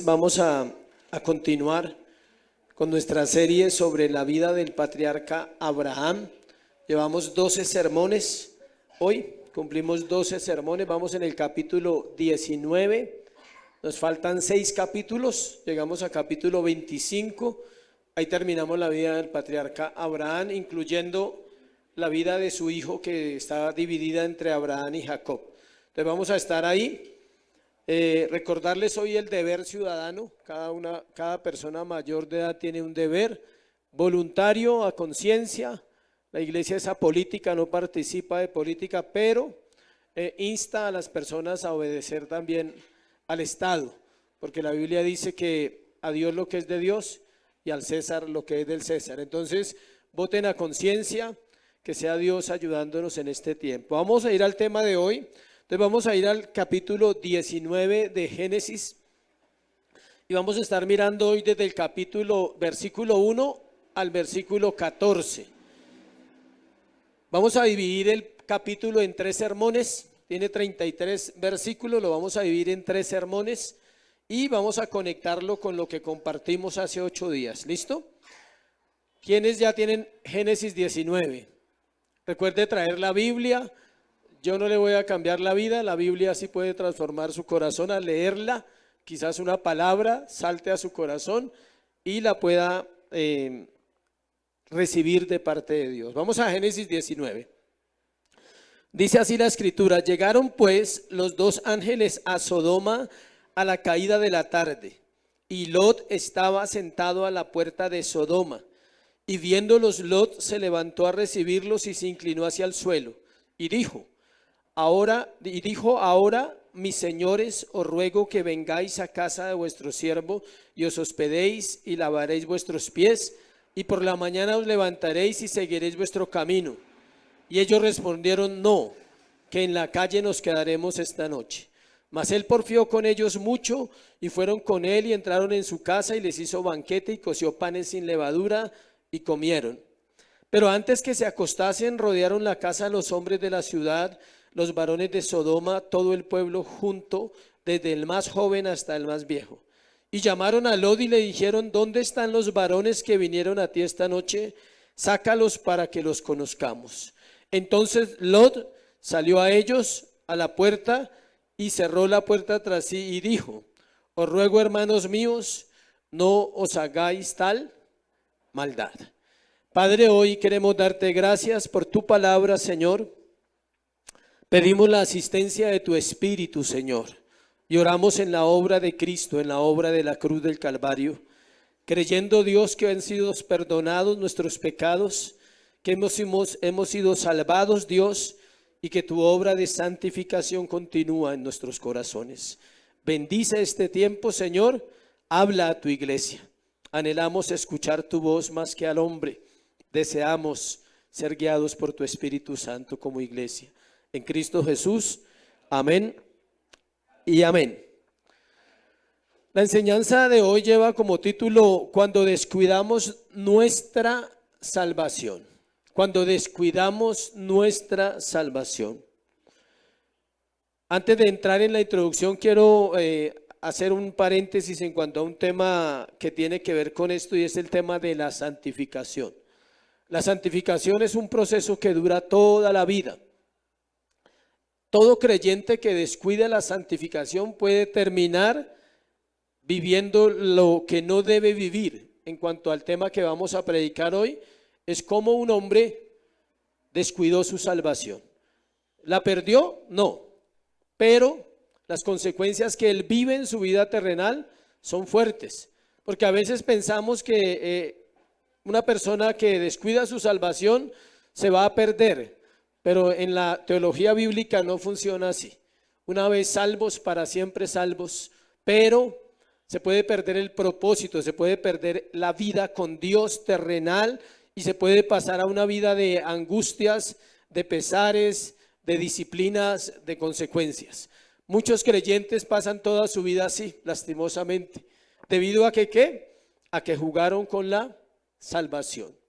Vamos a continuar con nuestra serie sobre la vida del patriarca Abraham. Llevamos 12 sermones, hoy cumplimos 12 sermones, vamos en el capítulo 19, nos faltan 6 capítulos, llegamos a capítulo 25, ahí terminamos la vida del patriarca Abraham, incluyendo la vida de su hijo que está dividida entre Abraham y Jacob. Entonces vamos a estar ahí. Recordarles hoy el deber ciudadano. Cada persona mayor de edad tiene un deber voluntario, a conciencia. La iglesia es apolítica, no participa de política, pero insta a las personas a obedecer también al Estado, porque la Biblia dice que a Dios lo que es de Dios y al César lo que es del César. Entonces, voten a conciencia, que sea Dios ayudándonos en este tiempo. Vamos a ir al tema de hoy. Entonces vamos a ir al capítulo 19 de Génesis y vamos a estar mirando hoy desde el versículo 1 al versículo 14. Vamos a dividir el capítulo en 3 sermones, tiene 33 versículos, lo vamos a dividir en 3 sermones y vamos a conectarlo con lo que compartimos hace 8 días. ¿Listo? ¿Quiénes ya tienen Génesis 19? Recuerde traer la Biblia. Yo no le voy a cambiar la vida, la Biblia sí puede transformar su corazón al leerla, quizás una palabra salte a su corazón y la pueda recibir de parte de Dios. Vamos a Génesis 19. Dice así la escritura: llegaron pues los 2 ángeles a Sodoma a la caída de la tarde, y Lot estaba sentado a la puerta de Sodoma, y viéndolos Lot se levantó a recibirlos y se inclinó hacia el suelo, y dijo: ahora, mis señores, os ruego que vengáis a casa de vuestro siervo y os hospedéis y lavaréis vuestros pies, y por la mañana os levantaréis y seguiréis vuestro camino. Y ellos respondieron: no, que en la calle nos quedaremos esta noche. Mas él porfió con ellos mucho, y fueron con él y entraron en su casa, y les hizo banquete y coció panes sin levadura y comieron. Pero antes que se acostasen, rodearon la casa los hombres de la ciudad, los varones de Sodoma, todo el pueblo junto, desde el más joven hasta el más viejo. Y llamaron a Lot y le dijeron: ¿dónde están los varones que vinieron a ti esta noche? Sácalos para que los conozcamos. Entonces Lot salió a ellos a la puerta y cerró la puerta tras sí y dijo: os ruego, hermanos míos, no os hagáis tal maldad. Padre, hoy queremos darte gracias por tu palabra, Señor. Pedimos la asistencia de tu Espíritu, Señor, y oramos en la obra de Cristo, en la obra de la cruz del Calvario, creyendo, Dios, que han sido perdonados nuestros pecados, que hemos sido salvados, Dios, y que tu obra de santificación continúa en nuestros corazones. Bendice este tiempo, Señor, habla a tu iglesia. Anhelamos escuchar tu voz más que al hombre. Deseamos ser guiados por tu Espíritu Santo como iglesia. En Cristo Jesús, amén y amén. La enseñanza de hoy lleva como título: cuando descuidamos nuestra salvación. Cuando descuidamos nuestra salvación. Antes de entrar en la introducción, quiero hacer un paréntesis en cuanto a un tema que tiene que ver con esto, y es el tema de la santificación. La santificación es un proceso que dura toda la vida. Todo creyente que descuide la santificación puede terminar viviendo lo que no debe vivir. En cuanto al tema que vamos a predicar hoy, es cómo un hombre descuidó su salvación. ¿La perdió? No. Pero las consecuencias que él vive en su vida terrenal son fuertes. Porque a veces pensamos que una persona que descuida su salvación se va a perder. Pero en la teología bíblica no funciona así. Una vez salvos, para siempre salvos, pero se puede perder el propósito, se puede perder la vida con Dios terrenal y se puede pasar a una vida de angustias, de pesares, de disciplinas, de consecuencias. Muchos creyentes pasan toda su vida así, lastimosamente. ¿Debido a que qué? A que jugaron con la salvación.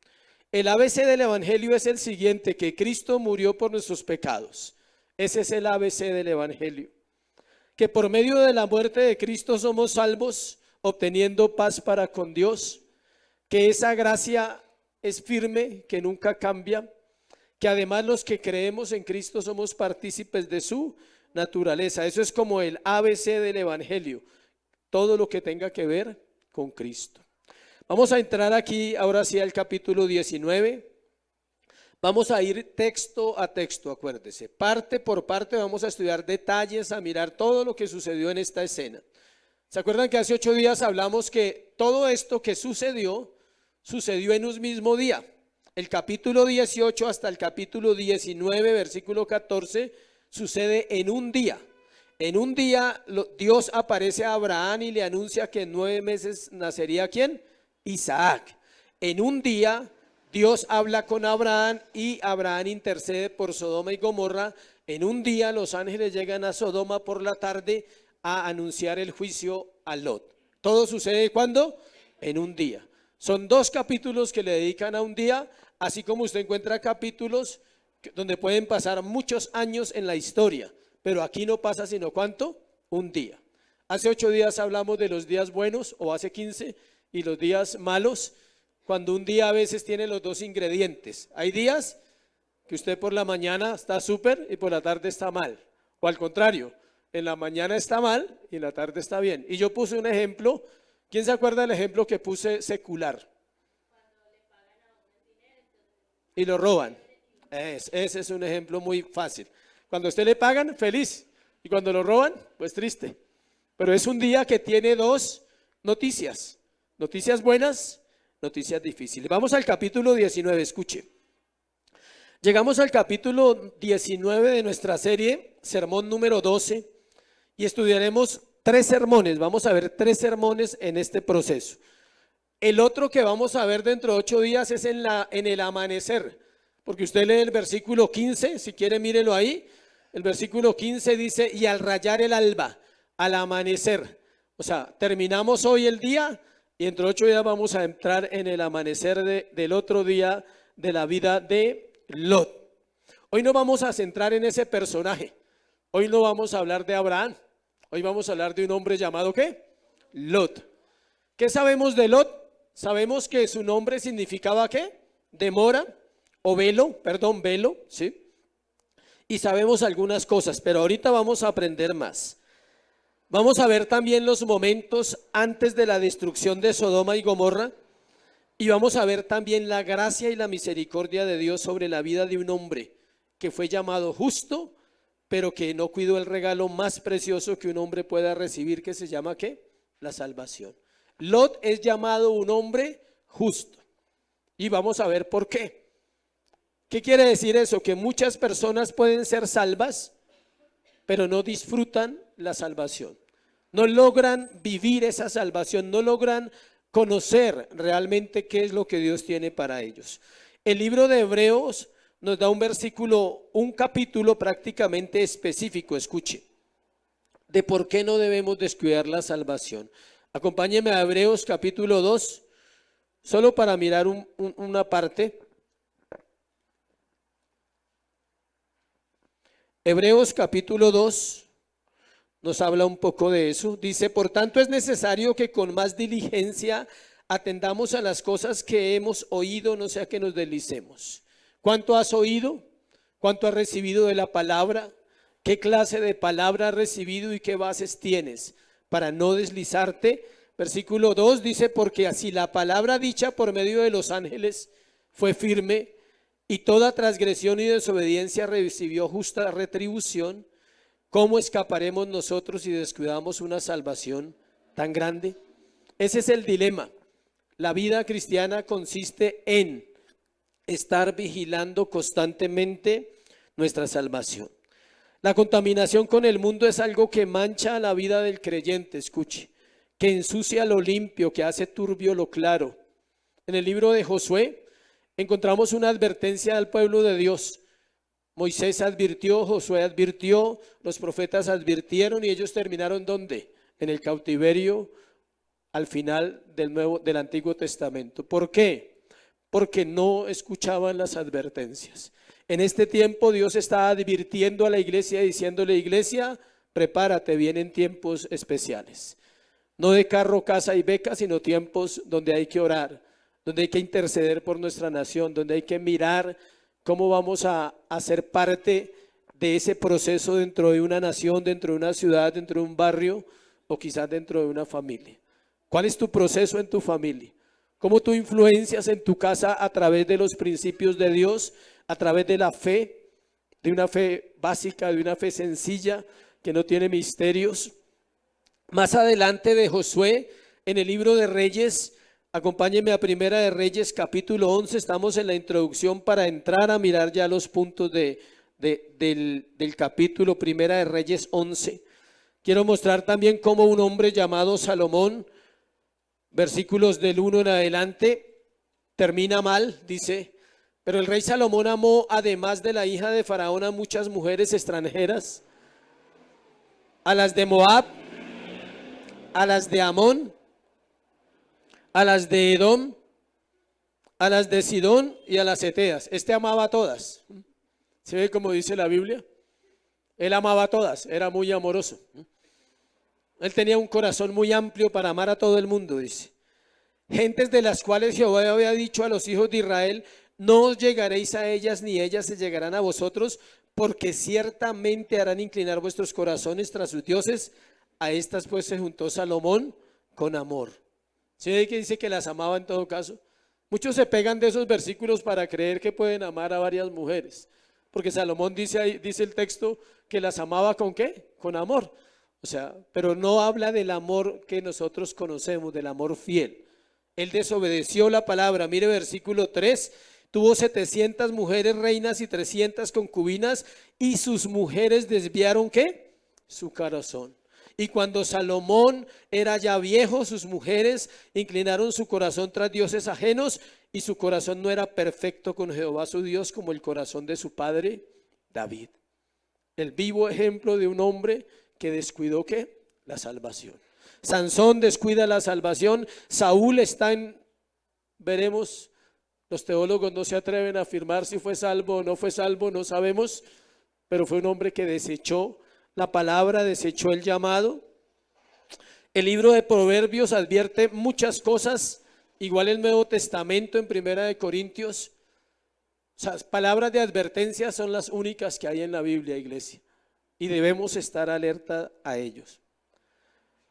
El ABC del Evangelio es el siguiente: que Cristo murió por nuestros pecados. Ese es el ABC del Evangelio. que por medio de la muerte de Cristo somos salvos, obteniendo paz para con Dios, que esa gracia es firme, que nunca cambia, que además los que creemos en Cristo somos partícipes de su naturaleza. Eso es como el ABC del Evangelio, todo lo que tenga que ver con Cristo. Vamos a entrar aquí ahora sí al capítulo 19. Vamos a ir texto a texto, acuérdese, parte por parte vamos a estudiar detalles, a mirar todo lo que sucedió en esta escena. ¿Se acuerdan que hace 8 días hablamos que todo esto que sucedió en un mismo día? El capítulo 18 hasta el capítulo 19, versículo 14, sucede en un día. En un día Dios aparece a Abraham y le anuncia que en 9 meses nacería ¿quién? Isaac. En un día Dios habla con Abraham y Abraham intercede por Sodoma y Gomorra. En un día los ángeles llegan a Sodoma por la tarde a anunciar el juicio a Lot. ¿Todo sucede cuándo? En un día. Son 2 capítulos que le dedican a un día, así como usted encuentra capítulos donde pueden pasar muchos años en la historia, pero aquí no pasa sino ¿cuánto? Un día. Hace 8 días hablamos de los días buenos, o hace 15, y los días malos, cuando un día a veces tiene los 2 ingredientes. Hay días que usted por la mañana está súper y por la tarde está mal, o al contrario, en la mañana está mal y en la tarde está bien. Y yo puse un ejemplo. ¿Quién se acuerda del ejemplo que puse secular? Y lo roban. Ese es un ejemplo muy fácil. Cuando a usted le pagan, feliz. Y cuando lo roban, pues triste. Pero es un día que tiene 2 noticias. Noticias buenas, noticias difíciles. Vamos al capítulo 19, escuche. Llegamos al capítulo 19 de nuestra serie, sermón número 12. Y estudiaremos 3 sermones, vamos a ver 3 sermones en este proceso. El otro que vamos a ver dentro de 8 días es en el amanecer, porque usted lee el versículo 15, si quiere mírelo ahí. El versículo 15 dice, y al rayar el alba, al amanecer. O sea, terminamos hoy el día y dentro de 8 días vamos a entrar en el amanecer del otro día de la vida de Lot. Hoy no vamos a centrar en ese personaje, hoy no vamos a hablar de Abraham. Hoy vamos a hablar de un hombre llamado ¿qué? Lot. ¿Qué sabemos de Lot? Sabemos que su nombre significaba ¿qué? Demora o velo, ¿sí? Y sabemos algunas cosas, pero ahorita vamos a aprender más. Vamos a ver también los momentos antes de la destrucción de Sodoma y Gomorra. Y vamos a ver también la gracia y la misericordia de Dios sobre la vida de un hombre que fue llamado justo, pero que no cuidó el regalo más precioso que un hombre pueda recibir, que se llama ¿qué? La salvación. Lot es llamado un hombre justo. Y vamos a ver por qué. ¿Qué quiere decir eso? Que muchas personas pueden ser salvas, pero no disfrutan la salvación. No logran vivir esa salvación, no logran conocer realmente qué es lo que Dios tiene para ellos. El libro de Hebreos nos da un versículo, un capítulo prácticamente específico, escuche, de por qué no debemos descuidar la salvación. Acompáñeme a Hebreos capítulo 2, solo para mirar una parte. Hebreos capítulo 2 nos habla un poco de eso. Dice, por tanto es necesario que con más diligencia atendamos a las cosas que hemos oído, no sea que nos deslicemos. ¿Cuánto has oído? ¿Cuánto has recibido de la palabra? ¿Qué clase de palabra has recibido y qué bases tienes para no deslizarte? Versículo 2 dice, porque así la palabra dicha por medio de los ángeles fue firme y toda transgresión y desobediencia recibió justa retribución, ¿cómo escaparemos nosotros si descuidamos una salvación tan grande? Ese es el dilema. La vida cristiana consiste en estar vigilando constantemente nuestra salvación. La contaminación con el mundo es algo que mancha la vida del creyente, escuche, que ensucia lo limpio, que hace turbio lo claro. En el libro de Josué encontramos una advertencia al pueblo de Dios. Moisés advirtió, Josué advirtió, los profetas advirtieron y ellos terminaron ¿dónde? En el cautiverio al final del Antiguo Testamento. ¿Por qué? Porque no escuchaban las advertencias. En este tiempo Dios está advirtiendo a la iglesia, diciéndole, iglesia, prepárate, vienen tiempos especiales. No de carro, casa y beca, sino tiempos donde hay que orar, donde hay que interceder por nuestra nación, donde hay que mirar cómo vamos a ser parte de ese proceso dentro de una nación, dentro de una ciudad, dentro de un barrio o quizás dentro de una familia. ¿Cuál es tu proceso en tu familia? ¿Cómo tú influencias en tu casa a través de los principios de Dios, a través de la fe, de una fe básica, de una fe sencilla que no tiene misterios? Más adelante de Josué, en el libro de Reyes, acompáñenme a Primera de Reyes, capítulo 11, estamos en la introducción para entrar a mirar ya los puntos del capítulo Primera de Reyes 11. Quiero mostrar también cómo un hombre llamado Salomón, versículos del 1 en adelante, termina mal, dice: pero el rey Salomón amó, además de la hija de Faraón, a muchas mujeres extranjeras, a las de Moab, a las de Amón, a las de Edom, a las de Sidón y a las Eteas. Este amaba a todas. ¿Se ve como dice la Biblia? Él amaba a todas, era muy amoroso. Él tenía un corazón muy amplio para amar a todo el mundo, dice. Gentes de las cuales Jehová había dicho a los hijos de Israel: no os llegaréis a ellas, ni ellas se llegarán a vosotros, porque ciertamente harán inclinar vuestros corazones tras sus dioses. A estas pues se juntó Salomón con amor. ¿Sí ve que dice que las amaba en todo caso? Muchos se pegan de esos versículos para creer que pueden amar a varias mujeres, porque Salomón dice ahí, dice el texto, que las amaba ¿con qué? Con amor. O sea, pero no habla del amor que nosotros conocemos, del amor fiel. Él desobedeció la palabra. Mire versículo 3. Tuvo 700 mujeres reinas y 300 concubinas, y sus mujeres desviaron ¿qué? Su corazón. Y cuando Salomón era ya viejo, sus mujeres inclinaron su corazón tras dioses ajenos, y su corazón no era perfecto con Jehová su Dios como el corazón de su padre David. El vivo ejemplo de un hombre que descuidó ¿qué? La salvación. Sansón descuida la salvación. Saúl está veremos, los teólogos no se atreven a afirmar si fue salvo o no fue salvo, no sabemos, pero fue un hombre que desechó la palabra, desechó el llamado. El libro de Proverbios advierte muchas cosas, igual el Nuevo Testamento en Primera de Corintios. O sea, palabras de advertencia son las únicas que hay en la Biblia, iglesia, y debemos estar alerta a ellos.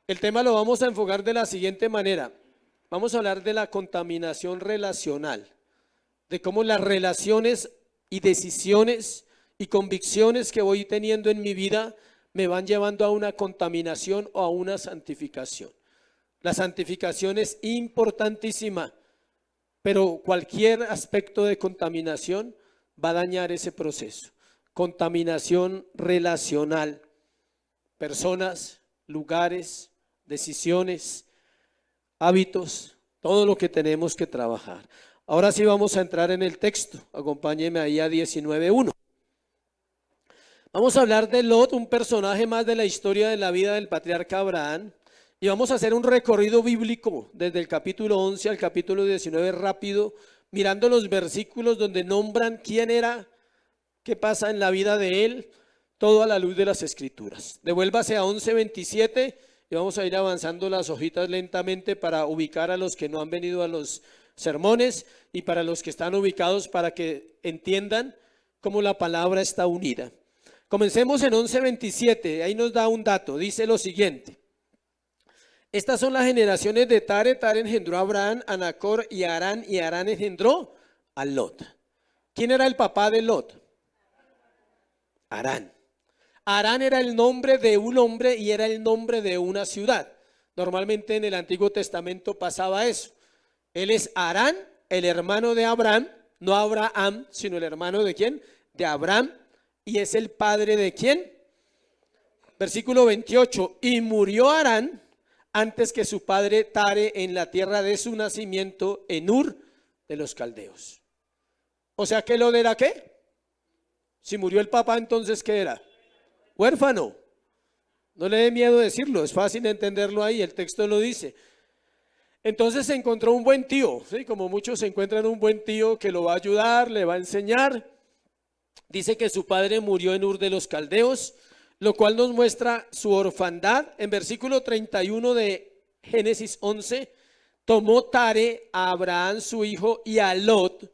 El tema lo vamos a enfocar de la siguiente manera. Vamos a hablar de la contaminación relacional, de cómo las relaciones y decisiones y convicciones que voy teniendo en mi vida me van llevando a una contaminación o a una santificación. La santificación es importantísima, pero cualquier aspecto de contaminación va a dañar ese proceso. Contaminación relacional, personas, lugares, decisiones, hábitos, todo lo que tenemos que trabajar. Ahora sí vamos a entrar en el texto. Acompáñeme ahí a 19:1. Vamos a hablar de Lot, un personaje más de la historia de la vida del patriarca Abraham, y vamos a hacer un recorrido bíblico desde el capítulo 11 al capítulo 19 rápido, mirando los versículos donde nombran quién era, qué pasa en la vida de él, todo a la luz de las Escrituras. Devuélvase a 11:27 y vamos a ir avanzando las hojitas lentamente para ubicar a los que no han venido a los sermones y para los que están ubicados para que entiendan cómo la palabra está unida. Comencemos en 11:27, ahí nos da un dato, dice lo siguiente: estas son las generaciones de Tare. Tare engendró a Abraham, a Nacor y a Harán, y Harán engendró a Lot. ¿Quién era el papá de Lot? Harán. Harán era el nombre de un hombre y era el nombre de una ciudad. Normalmente en el Antiguo Testamento pasaba eso. Él es Harán, el hermano de Abraham, no Abraham, sino el hermano de ¿quién? De Abraham. ¿Y es el padre de quién? Versículo 28. Y murió Harán antes que su padre Tare en la tierra de su nacimiento, en Ur de los caldeos. O sea que Lot era ¿qué? Si murió el papá, entonces ¿qué era? Huérfano. No le dé miedo decirlo, es fácil entenderlo ahí, el texto lo dice. Entonces se encontró un buen tío, ¿sí? Como muchos se encuentran un buen tío que lo va a ayudar, le va a enseñar. Dice que su padre murió en Ur de los caldeos. lo cual nos muestra su orfandad. En versículo 31 de Génesis 11, tomó Tare a Abraham su hijo y a Lot,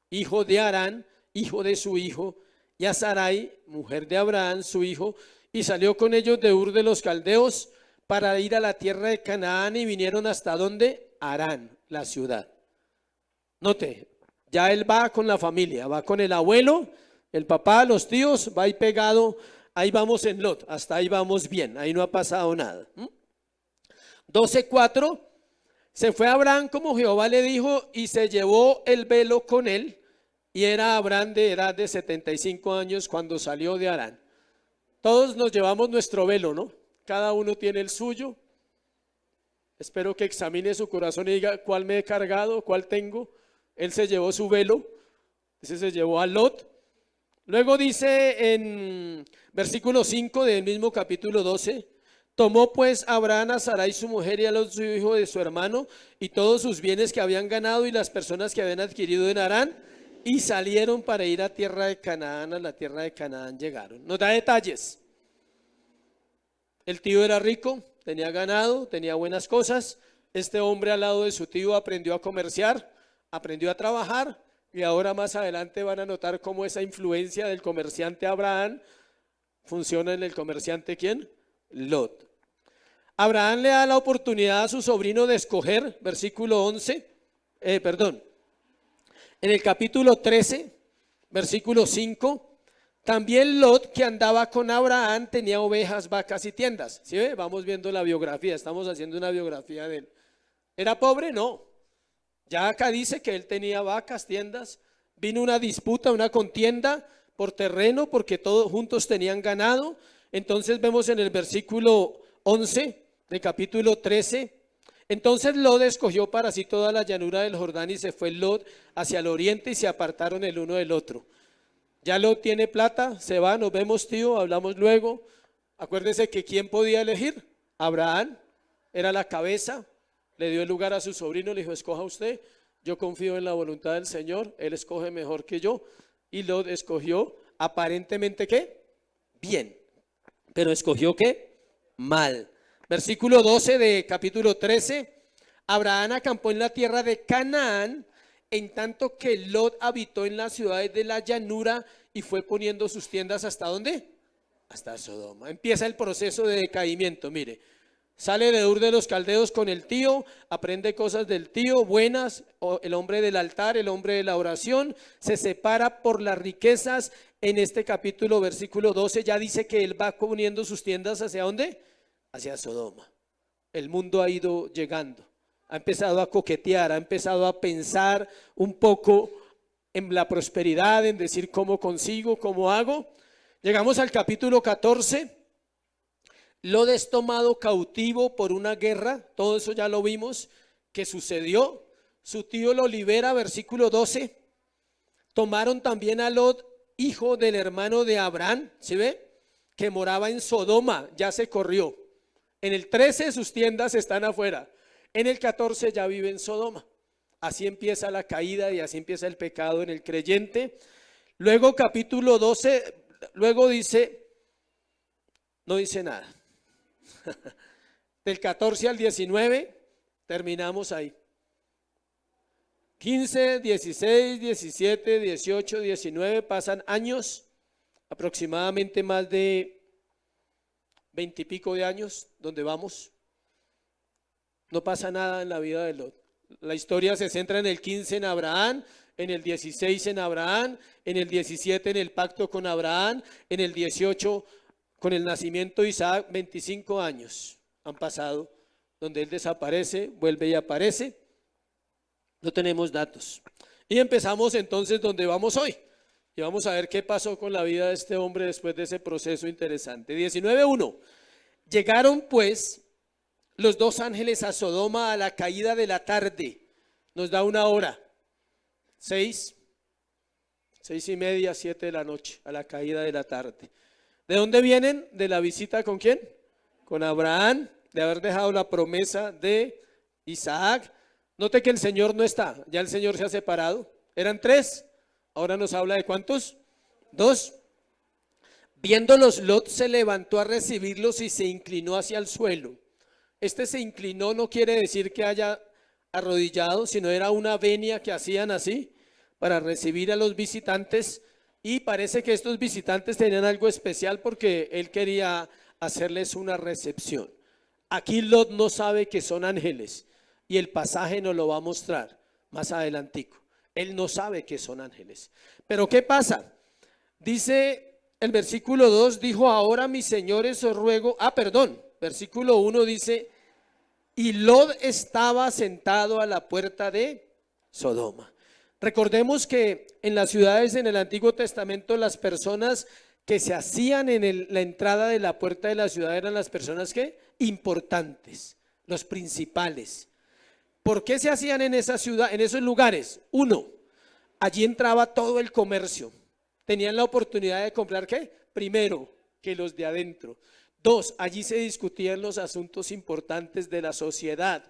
hijo de Harán, hijo de su hijo, y a Sarai, mujer de Abraham su hijo, y salió con ellos de Ur de los Caldeos para ir a la tierra de Canaán, y vinieron hasta donde Harán, la ciudad. Note, ya él va con la familia, va con el abuelo, el papá, los tíos, va ahí pegado. Ahí vamos en Lot, hasta ahí vamos bien, ahí no ha pasado nada. 12:4, se fue Abraham como Jehová le dijo y se llevó el velo con él, y era Abraham de edad de 75 años cuando salió de Harán. Todos nos llevamos nuestro velo, ¿no? Cada uno tiene el suyo. Espero que examine su corazón y diga cuál me he cargado, cuál tengo. Él se llevó su velo, ese se llevó a Lot. Luego dice en versículo 5 del mismo capítulo 12, tomó pues Abraham a Sarai su mujer y a Lot su hijo de su hermano y todos sus bienes que habían ganado y las personas que habían adquirido en Harán, y salieron para ir a tierra de Canaán. A la tierra de Canaán llegaron. Nos da detalles. El tío era rico, tenía ganado, tenía buenas cosas. Este hombre al lado de su tío aprendió a comerciar, aprendió a trabajar, y ahora más adelante van a notar cómo esa influencia del comerciante Abraham funciona en el comerciante ¿quién? Lot. Abraham le da la oportunidad a su sobrino de escoger, versículo 11, en el capítulo 13, versículo 5, también Lot, que andaba con Abraham, tenía ovejas, vacas y tiendas. ¿Sí ve? Vamos viendo la biografía, estamos haciendo una biografía de él. ¿Era pobre? No. Ya acá dice que él tenía vacas, tiendas. Vino una disputa, una contienda por terreno, porque todos juntos tenían ganado. Entonces vemos en el versículo 11 de capítulo 13, entonces Lot escogió para sí toda la llanura del Jordán, y se fue Lot hacia el oriente, y se apartaron el uno del otro. Ya Lot tiene plata, se va, nos vemos tío, hablamos luego. Acuérdese que ¿quién podía elegir? Abraham, era la cabeza, le dio el lugar a su sobrino, le dijo, escoja usted, yo confío en la voluntad del Señor, él escoge mejor que yo. Y Lot escogió aparentemente ¿qué? Bien, pero escogió ¿qué? Mal. Versículo 12 de capítulo 13, Abraham acampó en la tierra de Canaán, en tanto que Lot habitó en las ciudades de la llanura y fue poniendo sus tiendas ¿hasta dónde? Hasta Sodoma. Empieza el proceso de decaimiento, mire. Sale de Ur de los Caldeos con el tío, aprende cosas del tío, buenas, el hombre del altar, el hombre de la oración, se separa por las riquezas. En este capítulo, versículo 12, ya dice que él va poniendo sus tiendas ¿hacia dónde? Hacia Sodoma. El mundo ha ido llegando, ha empezado a coquetear, ha empezado a pensar un poco en la prosperidad, en decir cómo consigo, cómo hago. Llegamos al capítulo 14. Lot es tomado cautivo por una guerra, todo eso ya lo vimos que sucedió. Su tío lo libera, versículo 12. Tomaron también a Lot, hijo del hermano de Abraham, ¿sí ve? Que moraba en Sodoma, ya se corrió. En el 13 sus tiendas están afuera, en el 14 ya vive en Sodoma. Así empieza la caída y así empieza el pecado en el creyente. Luego capítulo 12, luego dice, no dice nada. Del 14 al 19 terminamos ahí. 15, 16, 17, 18, 19 pasan años, aproximadamente más de 20 y pico de años donde vamos. No pasa nada en la vida de Lot. La historia se centra en el 15 en Abraham, en el 16 en Abraham, en el 17 en el pacto con Abraham, en el 18 con el nacimiento de Isaac. 25 años han pasado donde él desaparece, vuelve y aparece. No tenemos datos. Y empezamos entonces donde vamos hoy. Y vamos a ver qué pasó con la vida de este hombre después de ese proceso interesante. 19:1. Llegaron pues los dos ángeles a Sodoma a la caída de la tarde. Nos da una hora. 6:30, 7 de la noche, a la caída de la tarde. ¿De dónde vienen? De la visita ¿con quién? Con Abraham, de haber dejado la promesa de Isaac. Note que el Señor no está, ya el Señor se ha separado. Eran 3, ahora nos habla de ¿cuántos? 2. Viéndolos, Lot se levantó a recibirlos y se inclinó hacia el suelo. Este se inclinó no quiere decir que haya arrodillado, sino era una venia que hacían así para recibir a los visitantes, y parece que estos visitantes tenían algo especial porque él quería hacerles una recepción. Aquí Lot no sabe que son ángeles y el pasaje nos lo va a mostrar más adelantico. Él no sabe que son ángeles. Pero ¿qué pasa? Dice el versículo 2, dijo: ahora mis señores os ruego, versículo 1 dice: y Lot estaba sentado a la puerta de Sodoma. Recordemos que en las ciudades en el Antiguo Testamento las personas que se hacían en la entrada de la puerta de la ciudad eran las personas que importantes, los principales. ¿Por qué se hacían en esa ciudad, en esos lugares? Uno, allí entraba todo el comercio. Tenían la oportunidad de comprar ¿qué? Primero que los de adentro. Dos, allí se discutían los asuntos importantes de la sociedad.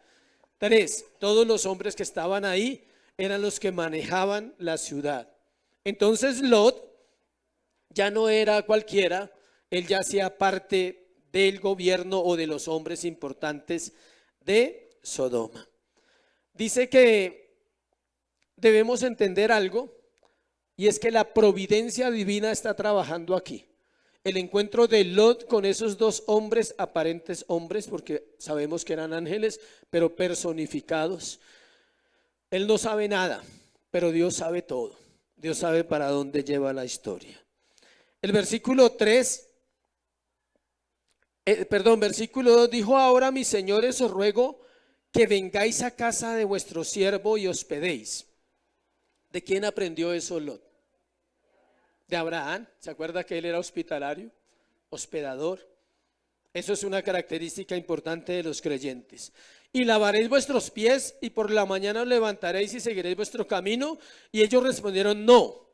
Tres, todos los hombres que estaban ahí eran los que manejaban la ciudad. Entonces Lot ya no era cualquiera, él ya hacía parte del gobierno o de los hombres importantes de Sodoma. Dice que debemos entender algo, y es que la providencia divina está trabajando aquí. El encuentro de Lot con esos dos hombres, aparentes hombres, porque sabemos que eran ángeles, pero personificados. Él no sabe nada, pero Dios sabe todo. Dios sabe para dónde lleva la historia. El versículo 3, versículo 2 dijo: ahora mis señores os ruego que vengáis a casa de vuestro siervo y hospedéis. ¿De quién aprendió eso Lot? De Abraham. ¿Se acuerda que él era hospitalario, hospedador? Eso es una característica importante de los creyentes. Y lavaréis vuestros pies y por la mañana os levantaréis y seguiréis vuestro camino. Y ellos respondieron: no,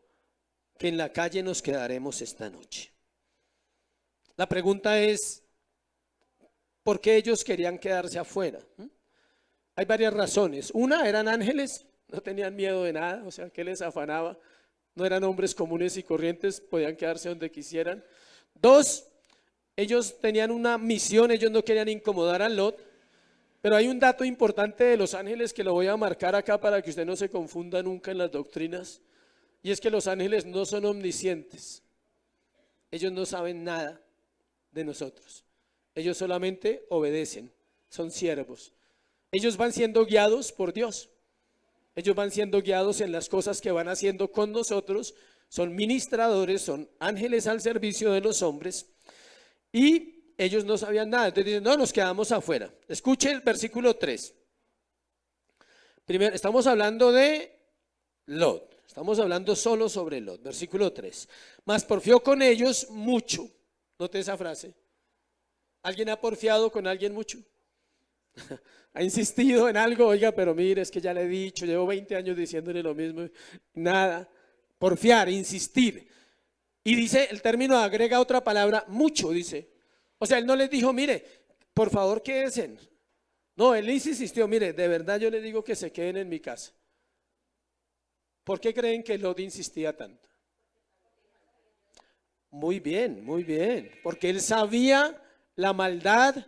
que en la calle nos quedaremos esta noche. La pregunta es: ¿por qué ellos querían quedarse afuera? Hay varias razones. Una, eran ángeles, no tenían miedo de nada, o sea, ¿qué les afanaba? No eran hombres comunes y corrientes, podían quedarse donde quisieran. Dos, ellos tenían una misión, ellos no querían incomodar a Lot. Pero hay un dato importante de los ángeles que lo voy a marcar acá para que usted no se confunda nunca en las doctrinas, y es que los ángeles no son omniscientes. Ellos no saben nada de nosotros. Ellos solamente obedecen, son siervos. Ellos van siendo guiados por Dios. Ellos van siendo guiados en las cosas que van haciendo con nosotros. Son ministradores, son ángeles al servicio de los hombres. Y ellos no sabían nada. Entonces dicen: no, nos quedamos afuera. Escuche el versículo 3. Primero, estamos hablando de Lot. Estamos hablando solo sobre Lot. Versículo 3. Mas porfió con ellos mucho. Note esa frase. ¿Alguien ha porfiado con alguien mucho? Ha insistido en algo: oiga, pero mire, es que ya le he dicho, llevo 20 años diciéndole lo mismo. Nada. Porfiar, insistir. Y dice, el término agrega otra palabra: mucho, dice. O sea, él no les dijo: mire, por favor quédense. No, él les insistió: mire, de verdad yo les digo que se queden en mi casa. ¿Por qué creen que Lot insistía tanto? Muy bien, porque él sabía la maldad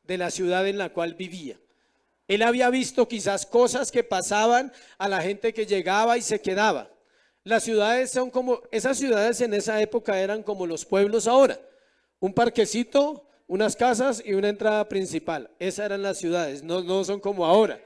de la ciudad en la cual vivía. Él había visto quizás cosas que pasaban a la gente que llegaba y se quedaba. Las ciudades son como, esas ciudades en esa época eran como los pueblos ahora. Un parquecito, unas casas y una entrada principal. Esas eran las ciudades, no son como ahora.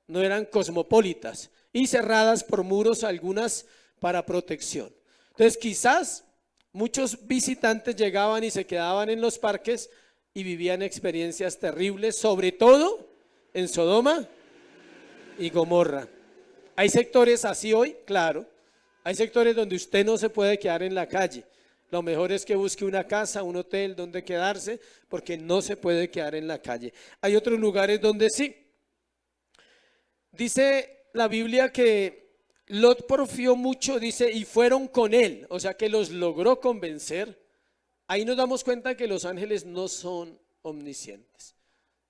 No eran cosmopolitas y cerradas por muros, algunas para protección. Entonces quizás muchos visitantes llegaban y se quedaban en los parques y vivían experiencias terribles, sobre todo en Sodoma y Gomorra. ¿Hay sectores así hoy? Claro. Hay sectores donde usted no se puede quedar en la calle. Lo mejor es que busque una casa, un hotel donde quedarse, porque no se puede quedar en la calle. Hay otros lugares donde sí. Dice la Biblia que Lot porfió mucho, dice, y fueron con él, o sea que los logró convencer. Ahí nos damos cuenta que los ángeles no son omniscientes.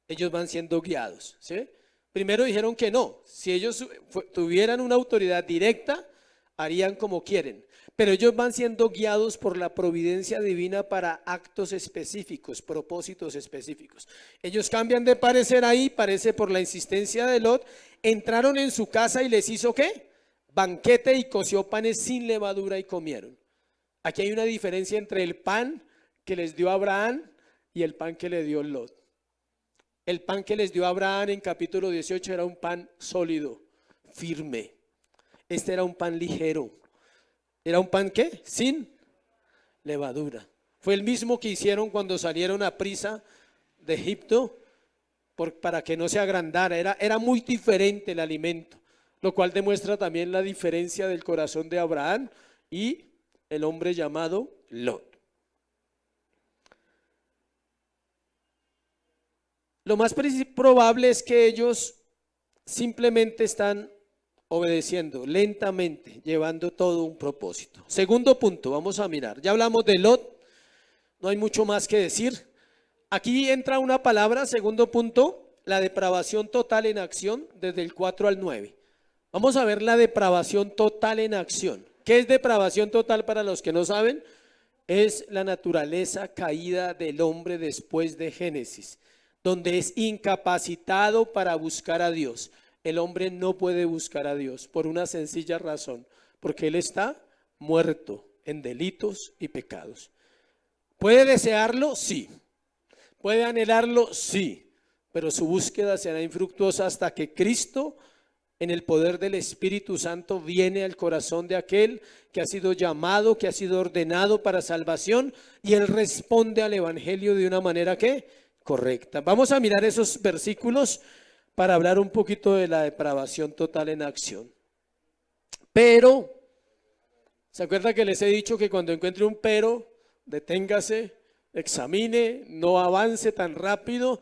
Ellos van siendo guiados, ¿sí? Primero dijeron que no, si ellos tuvieran una autoridad directa, harían como quieren. pero ellos van siendo guiados por la providencia divina para actos específicos, propósitos específicos. Ellos cambian de parecer ahí, parece por la insistencia de Lot, entraron en su casa y les hizo ¿qué? Banquete, y coció panes sin levadura y comieron. Aquí hay una diferencia entre el pan que les dio Abraham y el pan que le dio Lot. El pan que les dio Abraham en capítulo 18 era un pan sólido, firme. Este era un pan ligero. ¿Era un pan qué? Sin levadura. Fue el mismo que hicieron cuando salieron a prisa de Egipto para que no se agrandara. Era muy diferente el alimento, lo cual demuestra también la diferencia del corazón de Abraham y el hombre llamado Lot. Lo más probable es que ellos simplemente están obedeciendo lentamente, llevando todo un propósito. Segundo punto, vamos a mirar. Ya hablamos de Lot, no hay mucho más que decir. Aquí entra una palabra, segundo punto, la depravación total en acción, desde el 4 al 9. Vamos a ver la depravación total en acción. ¿Qué es depravación total para los que no saben? Es la naturaleza caída del hombre después de Génesis, donde es incapacitado para buscar a Dios. El hombre no puede buscar a Dios por una sencilla razón, porque él está muerto en delitos y pecados. ¿Puede desearlo? Sí. ¿Puede anhelarlo? Sí. Pero su búsqueda será infructuosa hasta que Cristo, en el poder del Espíritu Santo, viene al corazón de aquel que ha sido llamado, que ha sido ordenado para salvación, y él responde al evangelio de una manera que correcta. Vamos a mirar esos versículos para hablar un poquito de la depravación total en acción. Pero, ¿se acuerda que les he dicho que cuando encuentre un pero, deténgase, examine, no avance tan rápido?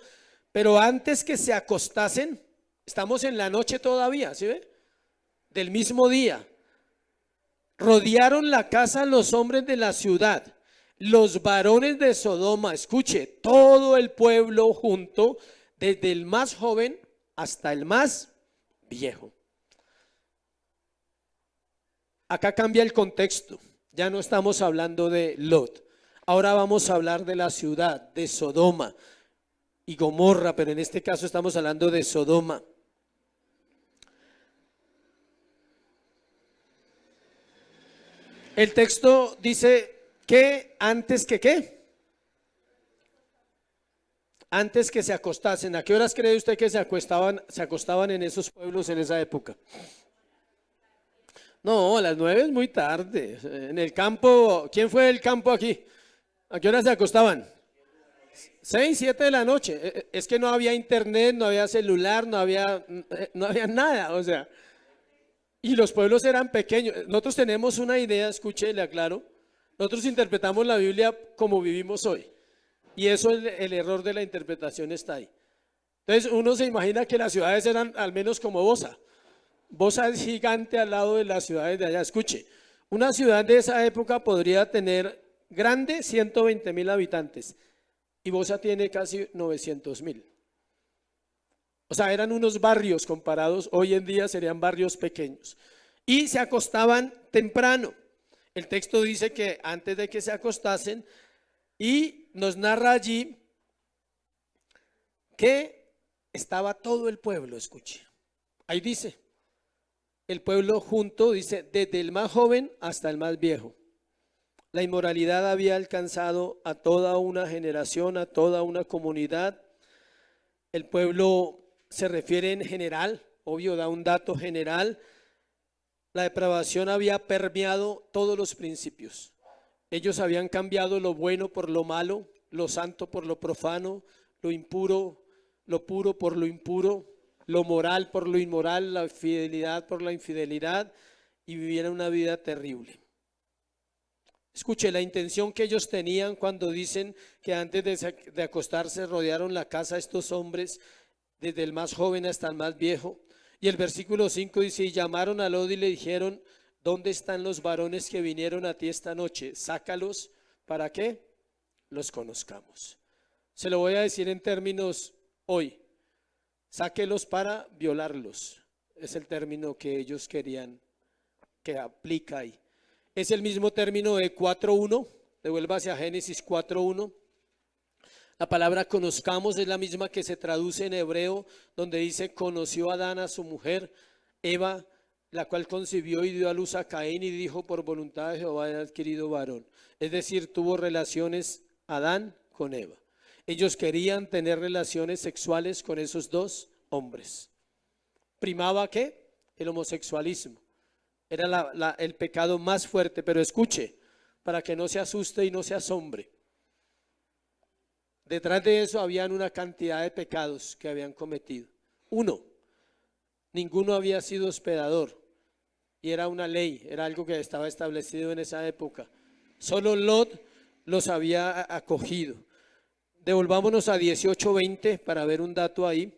Pero antes que se acostasen, estamos en la noche todavía, ¿sí ve? Del mismo día. Rodearon la casa los hombres de la ciudad, los varones de Sodoma, escuche, todo el pueblo junto, desde el más joven hasta el más viejo. Acá cambia el contexto, ya no estamos hablando de Lot, ahora vamos a hablar de la ciudad, de Sodoma y Gomorra, pero en este caso estamos hablando de Sodoma. El texto dice que antes que ¿qué? Antes que se acostasen. ¿A qué horas cree usted que se acostaban en esos pueblos en esa época? No, a las 9 es muy tarde. En el campo, ¿quién fue del campo aquí? ¿A qué horas se acostaban? 6, 7 de la noche. Es que no había internet, no había celular, no había nada, o sea. Y los pueblos eran pequeños. Nosotros tenemos una idea, escuche, le aclaro. Nosotros interpretamos la Biblia como vivimos hoy. Y eso, el error de la interpretación está ahí. Entonces uno se imagina que las ciudades eran al menos como Bosa. Bosa es gigante al lado de las ciudades de allá. Escuche, una ciudad de esa época podría tener grande 120.000 habitantes. Y Bosa tiene casi 900.000. O sea, eran unos barrios comparados, hoy en día serían barrios pequeños. Y se acostaban temprano. El texto dice que antes de que se acostasen, y nos narra allí que estaba todo el pueblo, escuche. Ahí dice, el pueblo junto, dice, desde el más joven hasta el más viejo. La inmoralidad había alcanzado a toda una generación, a toda una comunidad. El pueblo se refiere en general, obvio, da un dato general. La depravación había permeado todos los principios. Ellos habían cambiado lo bueno por lo malo, lo santo por lo profano, lo impuro, lo puro por lo impuro, lo moral por lo inmoral, la fidelidad por la infidelidad, y vivieron una vida terrible. Escuche, la intención que ellos tenían cuando dicen que antes de acostarse rodearon la casa estos hombres, desde el más joven hasta el más viejo. Y el versículo 5 dice, y llamaron a Lot y le dijeron, ¿dónde están los varones que vinieron a ti esta noche? Sácalos, ¿para qué? Los conozcamos. Se lo voy a decir en términos hoy. Sáquelos para violarlos. Es el término que ellos querían, que aplica ahí. Es el mismo término de 4:1, devuélvase a Génesis 4:1. La palabra conozcamos es la misma que se traduce en hebreo, donde dice conoció Adán a su mujer, Eva, la cual concibió y dio a luz a Caín y dijo por voluntad de Jehová he adquirido varón. Es decir, tuvo relaciones Adán con Eva. Ellos querían tener relaciones sexuales con esos dos hombres. ¿Primaba qué? El homosexualismo. Era el pecado más fuerte, pero escuche, para que no se asuste y no se asombre. Detrás de eso habían una cantidad de pecados que habían cometido. Uno, ninguno había sido hospedador y era una ley, era algo que estaba establecido en esa época. Solo Lot los había acogido. Devolvámonos a 18:20 para ver un dato ahí.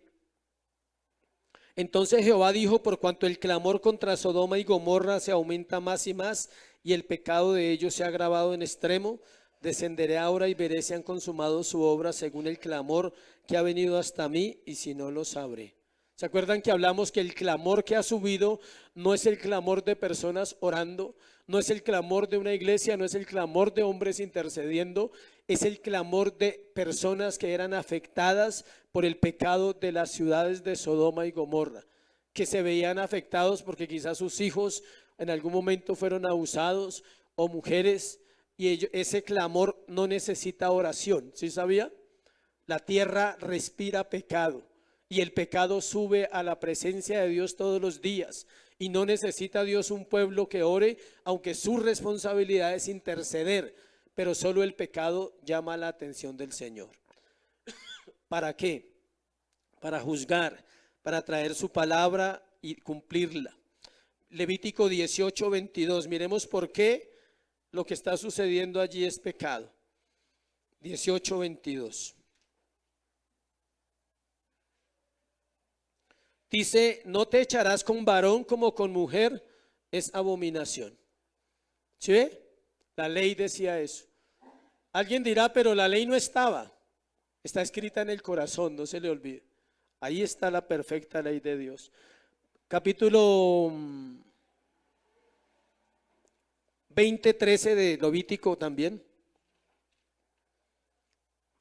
Entonces Jehová dijo, por cuanto el clamor contra Sodoma y Gomorra se aumenta más y más y el pecado de ellos se ha agravado en extremo, descenderé ahora y veré si han consumado su obra según el clamor que ha venido hasta mí y si no lo sabré. ¿Se acuerdan que hablamos que el clamor que ha subido no es el clamor de personas orando, no es el clamor de una iglesia, no es el clamor de hombres intercediendo, es el clamor de personas que eran afectadas por el pecado de las ciudades de Sodoma y Gomorra, que se veían afectados porque quizás sus hijos en algún momento fueron abusados o mujeres, y ese clamor no necesita oración, ¿sí sabía? La tierra respira pecado y el pecado sube a la presencia de Dios todos los días y no necesita Dios un pueblo que ore, aunque su responsabilidad es interceder, pero solo el pecado llama la atención del Señor. ¿Para qué? Para juzgar, para traer su palabra y cumplirla. Levítico 18:22, miremos por qué lo que está sucediendo allí es pecado. 18:22. Dice, no te echarás con varón como con mujer, es abominación. ¿Sí ve? La ley decía eso. Alguien dirá, pero la ley no estaba. Está escrita en el corazón, no se le olvide. Ahí está la perfecta ley de Dios. Capítulo 20:13 de Levítico también.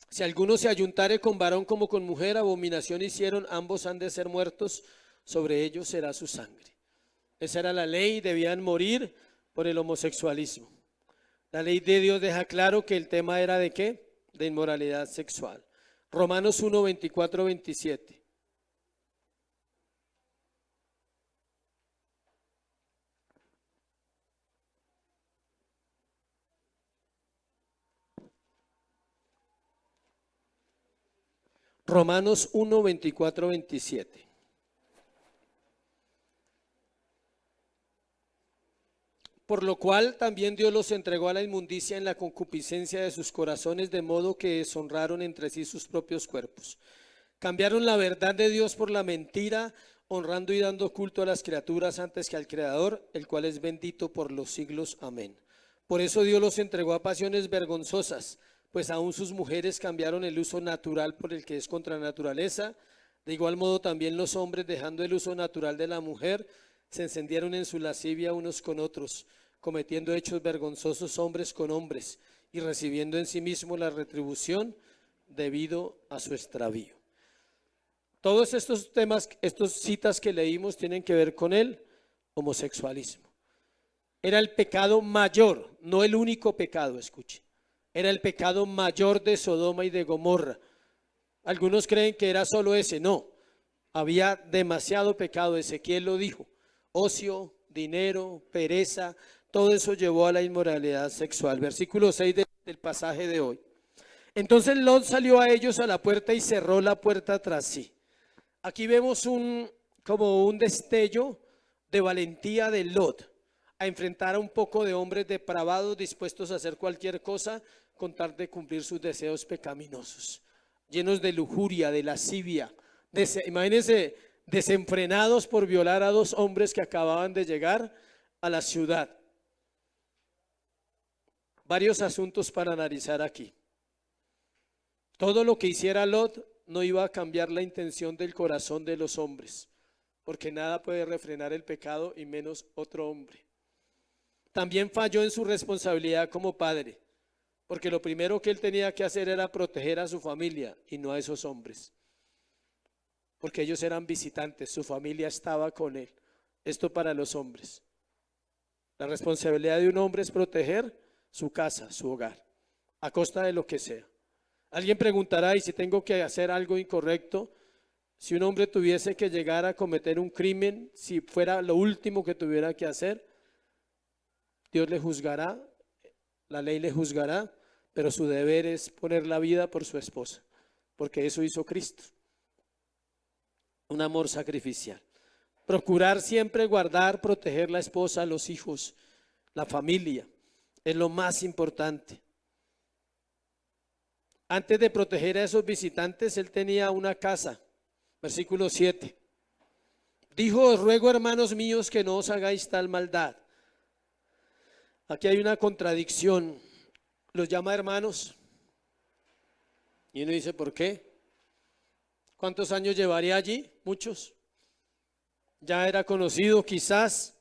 Si alguno se ayuntare con varón como con mujer, abominación hicieron, ambos han de ser muertos, sobre ellos será su sangre. Esa era la ley, debían morir por el homosexualismo. La ley de Dios deja claro que el tema era de ¿qué? De inmoralidad sexual. Romanos 1:24-27. Romanos 1:24-27. Por lo cual también Dios los entregó a la inmundicia en la concupiscencia de sus corazones, de modo que deshonraron entre sí sus propios cuerpos. Cambiaron la verdad de Dios por la mentira, honrando y dando culto a las criaturas antes que al Creador, el cual es bendito por los siglos. Amén. Por eso Dios los entregó a pasiones vergonzosas, pues aún sus mujeres cambiaron el uso natural por el que es contra naturaleza. De igual modo también los hombres, dejando el uso natural de la mujer, se encendieron en su lascivia unos con otros, cometiendo hechos vergonzosos hombres con hombres y recibiendo en sí mismo la retribución debido a su extravío. Todos estos temas, estas citas que leímos tienen que ver con el homosexualismo. Era el pecado mayor, no el único pecado, escuche. Era el pecado mayor de Sodoma y de Gomorra. Algunos creen que era solo ese, no. Había demasiado pecado, Ezequiel lo dijo. Ocio, dinero, pereza, todo eso llevó a la inmoralidad sexual. Versículo 6 del pasaje de hoy. Entonces Lot salió a ellos a la puerta y cerró la puerta tras sí. Aquí vemos como un destello de valentía de Lot a enfrentar a un poco de hombres depravados dispuestos a hacer cualquier cosa con tal de cumplir sus deseos pecaminosos, llenos de lujuria, de lascivia. Imagínense, desenfrenados por violar a dos hombres que acababan de llegar a la ciudad. Varios asuntos para analizar aquí. Todo lo que hiciera Lot no iba a cambiar la intención del corazón de los hombres, porque nada puede refrenar el pecado y menos otro hombre. también falló en su responsabilidad como padre, porque lo primero que él tenía que hacer era proteger a su familia y no a esos hombres, porque ellos eran visitantes, su familia estaba con él. Esto para los hombres. La responsabilidad de un hombre es proteger su casa, su hogar, a costa de lo que sea. Alguien preguntará, ¿y si tengo que hacer algo incorrecto? Si un hombre tuviese que llegar a cometer un crimen, si fuera lo último que tuviera que hacer, Dios le juzgará, la ley le juzgará, pero su deber es poner la vida por su esposa, porque eso hizo Cristo, un amor sacrificial. Procurar siempre guardar, proteger la esposa, los hijos, la familia, es lo más importante. Antes de proteger a esos visitantes, él tenía una casa. Versículo 7. Dijo, os ruego, hermanos míos, que no os hagáis tal maldad. Aquí hay una contradicción. Los llama hermanos. Y uno dice, ¿por qué? ¿Cuántos años llevaría allí? Muchos. Ya era conocido quizás.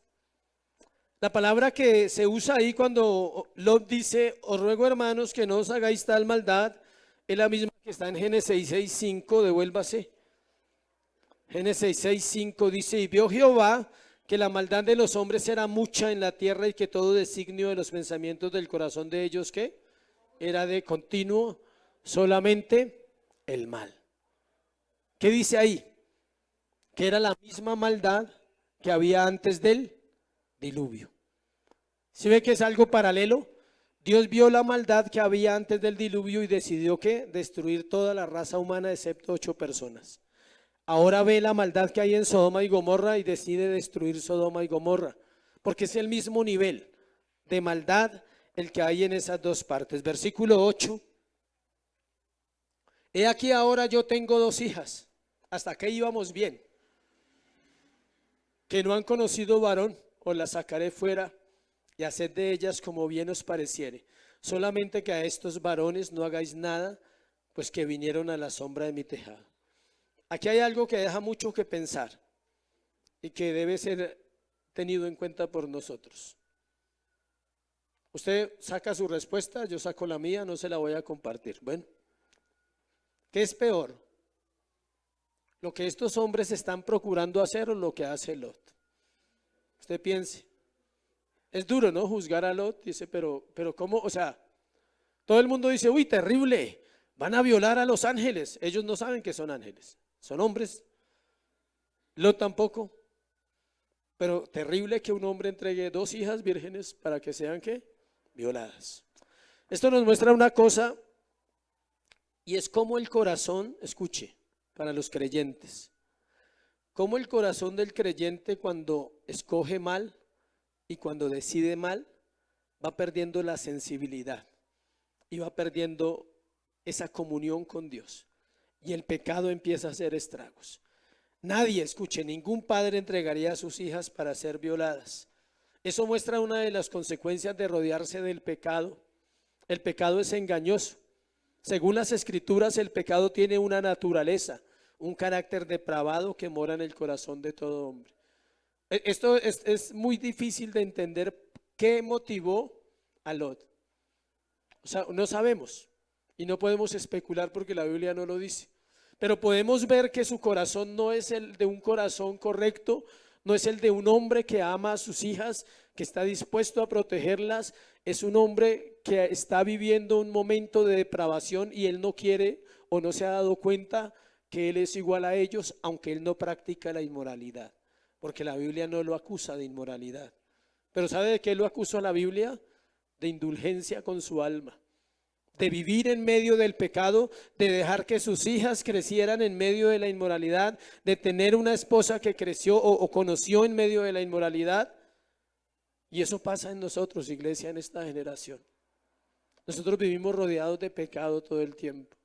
La palabra que se usa ahí cuando Lot dice, os ruego, hermanos, que no os hagáis tal maldad, es la misma que está en Génesis 6:5, devuélvase. Génesis 6:5 dice, y vio Jehová que la maldad de los hombres era mucha en la tierra y que todo designio de los pensamientos del corazón de ellos, ¿qué? Era de continuo solamente el mal. ¿Qué dice ahí? Que era la misma maldad que había antes del diluvio. ¿Sí ve que es algo paralelo? Dios vio la maldad que había antes del diluvio y decidió que destruir toda la raza humana excepto 8 personas. Ahora ve la maldad que hay en Sodoma y Gomorra y decide destruir Sodoma y Gomorra, porque es el mismo nivel de maldad el que hay en esas dos partes. Versículo 8. He aquí ahora yo tengo 2 hijas, hasta que íbamos bien, que no han conocido varón, os las sacaré fuera y haced de ellas como bien os pareciere. Solamente que a estos varones no hagáis nada, pues que vinieron a la sombra de mi tejado. Aquí hay algo que deja mucho que pensar y que debe ser tenido en cuenta por nosotros. Usted saca su respuesta, yo saco la mía, no se la voy a compartir. Bueno, ¿qué es peor? ¿Lo que estos hombres están procurando hacer o lo que hace Lot? Usted piense. Es duro, ¿no? Juzgar a Lot, dice, pero ¿cómo? O sea, todo el mundo dice, uy, terrible, van a violar a los ángeles. Ellos no saben que son ángeles, son hombres. Lot tampoco. Pero terrible que un hombre entregue 2 hijas vírgenes para que sean, ¿qué? Violadas. Esto nos muestra una cosa, y es como el corazón, escuche, para los creyentes, como el corazón del creyente cuando escoge mal y cuando decide mal, va perdiendo la sensibilidad y va perdiendo esa comunión con Dios. Y el pecado empieza a hacer estragos. Nadie, escuche, ningún padre entregaría a sus hijas para ser violadas. Eso muestra una de las consecuencias de rodearse del pecado. El pecado es engañoso. Según las escrituras, el pecado tiene una naturaleza, un carácter depravado que mora en el corazón de todo hombre. Esto es muy difícil de entender qué motivó a Lot. O sea, no sabemos y no podemos especular porque la Biblia no lo dice. Pero podemos ver que su corazón no es el de un corazón correcto, no es el de un hombre que ama a sus hijas, que está dispuesto a protegerlas. Es un hombre que está viviendo un momento de depravación y él no quiere o no se ha dado cuenta que él es igual a ellos, aunque él no practica la inmoralidad, porque la Biblia no lo acusa de inmoralidad. Pero ¿sabe de qué lo acusa la Biblia? De indulgencia con su alma, de vivir en medio del pecado, de dejar que sus hijas crecieran en medio de la inmoralidad, de tener una esposa que creció o conoció en medio de la inmoralidad. Y eso pasa en nosotros, iglesia, en esta generación. Nosotros vivimos rodeados de pecado todo el tiempo